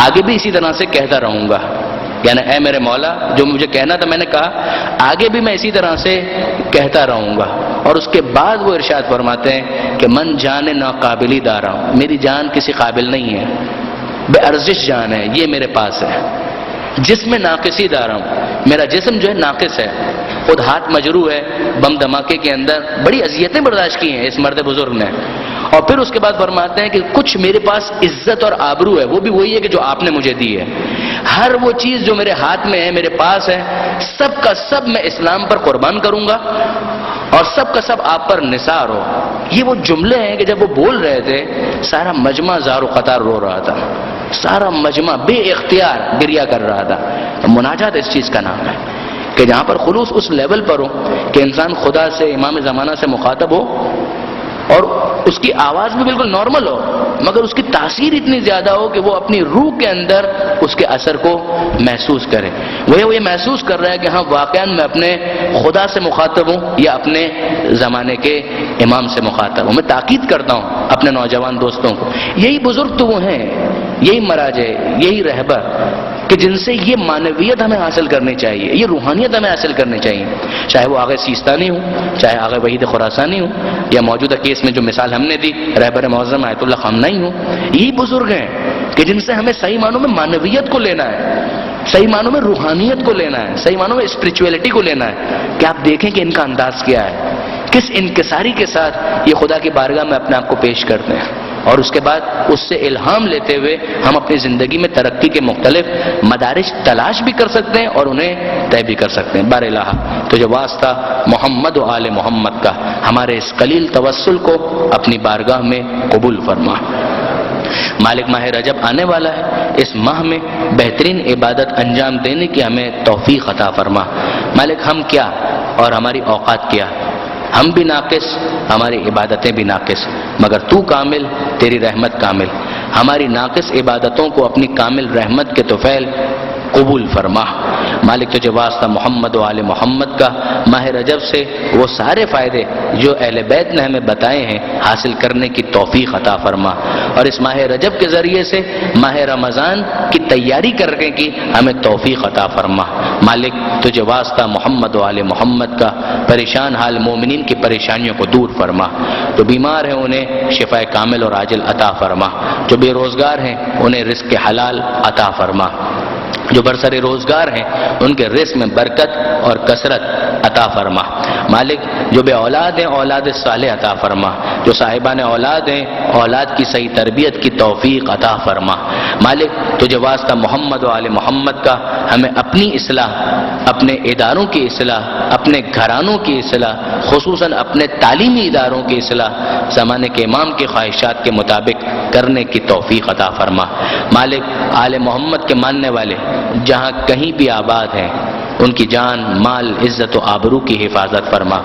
S2: آگے بھی اسی طرح سے کہتا رہوں گا. یعنی اے میرے مولا، جو مجھے کہنا تھا میں نے کہا، آگے بھی میں اسی طرح سے کہتا رہوں گا. اور اس کے بعد وہ ارشاد فرماتے ہیں کہ من جان ناقابلی دارا، میری جان کسی قابل نہیں ہے، بے ارزش جان ہے، یہ میرے پاس ہے. جسم ناقصی دارا، میرا جسم جو ہے ناقص ہے، خود ہاتھ مجروح ہے، بم دھماکے کے اندر بڑی اذیتیں برداشت کی ہیں اس مرد بزرگ نے. اور پھر اس کے بعد فرماتے ہیں کہ کچھ میرے پاس عزت اور آبرو ہے، وہ بھی وہی ہے کہ جو آپ نے مجھے دی ہے. ہر وہ چیز جو میرے ہاتھ میں ہے، میرے پاس ہے، سب کا سب میں اسلام پر قربان کروں گا، اور سب کا سب آپ پر نثار ہو. یہ وہ جملے ہیں کہ جب وہ بول رہے تھے سارا مجمع زار و قطار رو رہا تھا، سارا مجمع بے اختیار گریہ کر رہا تھا. مناجات اس چیز کا نام ہے کہ جہاں پر خلوص اس لیول پر ہو کہ انسان خدا سے، امام زمانہ سے مخاطب ہو، اور اس کی آواز بھی بالکل نارمل ہو، مگر اس کی تاثیر اتنی زیادہ ہو کہ وہ اپنی روح کے اندر اس کے اثر کو محسوس کرے. وہ یہ محسوس کر رہا ہے کہ ہاں واقعاً میں اپنے خدا سے مخاطب ہوں یا اپنے زمانے کے امام سے مخاطب ہوں. میں تاکید کرتا ہوں اپنے نوجوان دوستوں کو، یہی بزرگ تو وہ ہیں، یہی مراجع، یہی رہبر کہ جن سے یہ معنویت ہمیں حاصل کرنی چاہیے، یہ روحانیت ہمیں حاصل کرنی چاہیے. چاہے وہ آغا سیستانی ہوں، چاہے آغا وحید خراسانی ہوں، یا موجودہ کیس میں جو مثال ہم نے دی رہبر معظم آیت اللہ خامنہئی ہوں. یہی بزرگ ہیں کہ جن سے ہمیں صحیح معنوں میں معنویت کو لینا ہے، صحیح معنوں میں روحانیت کو لینا ہے، صحیح معنوں میں اسپرچویلٹی کو لینا ہے. کہ آپ دیکھیں کہ ان کا انداز کیا ہے، کس انکساری کے ساتھ یہ خدا کی بارگاہ میں اپنے آپ کو پیش کرتے ہیں، اور اس کے بعد اس سے الہام لیتے ہوئے ہم اپنی زندگی میں ترقی کے مختلف مدارج تلاش بھی کر سکتے ہیں اور انہیں طے بھی کر سکتے ہیں. بار الہ تجھے واسطہ محمد و آل محمد کا ہمارے اس قلیل توسل کو اپنی بارگاہ میں قبول فرما. مالک ماہ رجب آنے والا ہے، اس ماہ میں بہترین عبادت انجام دینے کی ہمیں توفیق عطا فرما. مالک ہم کیا اور ہماری اوقات کیا، ہم بھی ناقص، ہماری عبادتیں بھی ناقص، مگر تو کامل، تیری رحمت کامل. ہماری ناقص عبادتوں کو اپنی کامل رحمت کے طفیل قبول فرما. مالک تجھے واسطہ محمد و آل محمد کا ماہ رجب سے وہ سارے فائدے جو اہل بیت نے ہمیں بتائے ہیں حاصل کرنے کی توفیق عطا فرما، اور اس ماہ رجب کے ذریعے سے ماہ رمضان کی تیاری کرنے کی ہمیں توفیق عطا فرما. مالک تجھے واسطہ محمد و آل محمد کا پریشان حال مومنین کی پریشانیوں کو دور فرما. جو بیمار ہیں انہیں شفا کامل اور عاجل عطا فرما. جو بے روزگار ہیں انہیں رزق حلال عطا فرما. جو برسر روزگار ہیں ان کے رزق میں برکت اور کثرت عطا فرما. مالک جو بے اولاد ہیں اولاد صالح عطا فرما. جو صاحبان اولاد ہیں اولاد کی صحیح تربیت کی توفیق عطا فرما. مالک تجھے واسطہ محمد و آل محمد کا ہمیں اپنی اصلاح، اپنے اداروں کی اصلاح، اپنے گھرانوں کی اصلاح، خصوصاً اپنے تعلیمی اداروں کی اصلاح زمانے کے امام کی خواہشات کے مطابق کرنے کی توفیق عطا فرما. مالک آل محمد کے ماننے والے جہاں کہیں بھی آباد ہیں ان کی جان، مال، عزت و آبرو کی حفاظت فرما.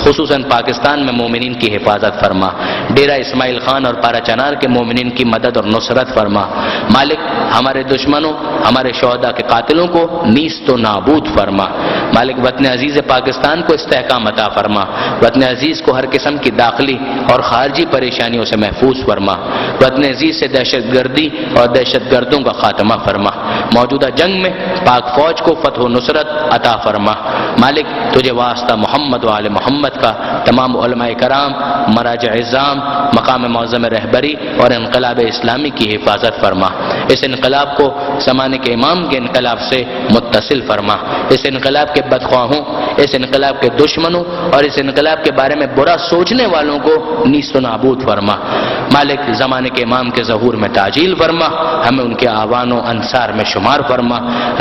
S2: خصوصاً پاکستان میں مومنین کی حفاظت فرما. ڈیرہ اسماعیل خان اور پارا چنار کے مومنین کی مدد اور نصرت فرما. مالک ہمارے دشمنوں، ہمارے شہداء کے قاتلوں کو نیست و نابود فرما. مالک وطن عزیز پاکستان کو استحکام عطا فرما. وطن عزیز کو ہر قسم کی داخلی اور خارجی پریشانیوں سے محفوظ فرما. وطن عزیز سے دہشت گردی اور دہشت گردوں کا خاتمہ فرما. موجودہ جنگ میں پاک فوج کو فتح و نصرت عطا فرما. مالک تجھے واسطہ محمد و آل محمد کا تمام علماء کرام، مراجع اعظام، مقام معظم رہبری اور انقلاب اسلامی کی حفاظت فرما. اس انقلاب کو زمانے کے امام کے انقلاب سے متصل فرما، اس انقلاب کے بدخواہوں، اس انقلاب کے دشمنوں اور اس انقلاب کے بارے میں برا سوچنے والوں کو نیست و نابود فرما۔ مالک زمانے کے امام کے ظہور میں تعجیل فرما، ہمیں ان کے آوان و انصار میں شمار فرما۔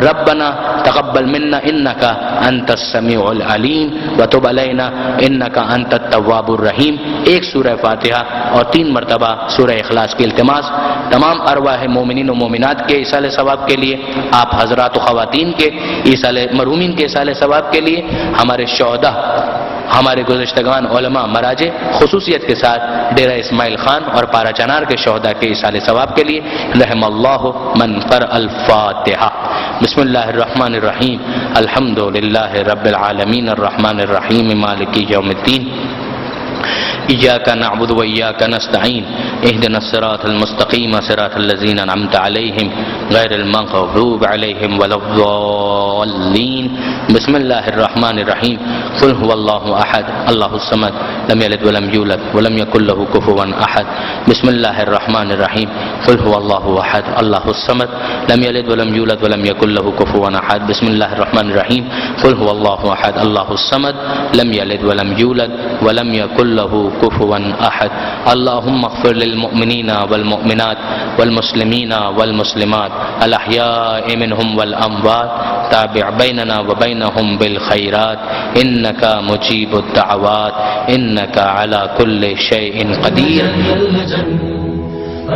S2: ربنا تقبل منا انکا انت السمیع العلیم وتب علینا انکا انت التواب الرحیم۔ ایک سورہ فاتحہ اور 3 مرتبہ سورہ اخلاص کی التماس تمام ارواح مومنین و مومنات کے ایصال ثواب کے لیے، آپ حضرات و خواتین کے ایصال مرحومین کے ایصال ثواب کے لیے، ہمارے شہداء، ہمارے گزشتگان علماء مراجع خصوصیت کے ساتھ ڈیرہ اسماعیل خان اور پارا چنار کے شہداء کے ایصال ثواب کے لیے، رحم اللہ من قرأ الفاتحہ۔ بسم اللہ الرحمن الرحیم، الحمد للہ رب العالمین الرحمن الرحیم مالک یوم الدین، إياك نعبد وإياك نستعين اهدنا الصراط المستقيم صراط الذين أنعمت عليهم غير المغضوب عليهم ولا الضالين بسم الله الرحمن الرحيم قل هو الله أحد الله الصمد لم يلد ولم يولد ولم يكن له كفوا أحد بسم الله الرحمن الرحيم قل هو الله أحد الله الصمد لم يلد ولم يولد ولم يكن له كفوا أحد بسم الله الرحمن الرحيم قل هو الله أحد الله الصمد لم يلد ولم يولد ولم يكن له كفوا أحد اللهم اغفر للمؤمنين والمؤمنات والمسلمين والمسلمات الأحياء منهم والأموات تابع بيننا وبينهم بالخيرات إنك مجيب الدعوات إنك على كل شيء قدير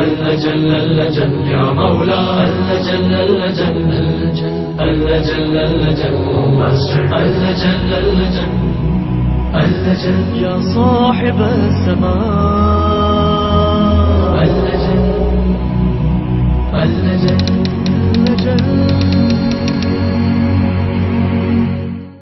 S1: اللجن اللجن يا مولا اللجن اللجن اللجن اللجن اللجن اللجن اللجن يا صاحب السماء اللجن اللجن اللجن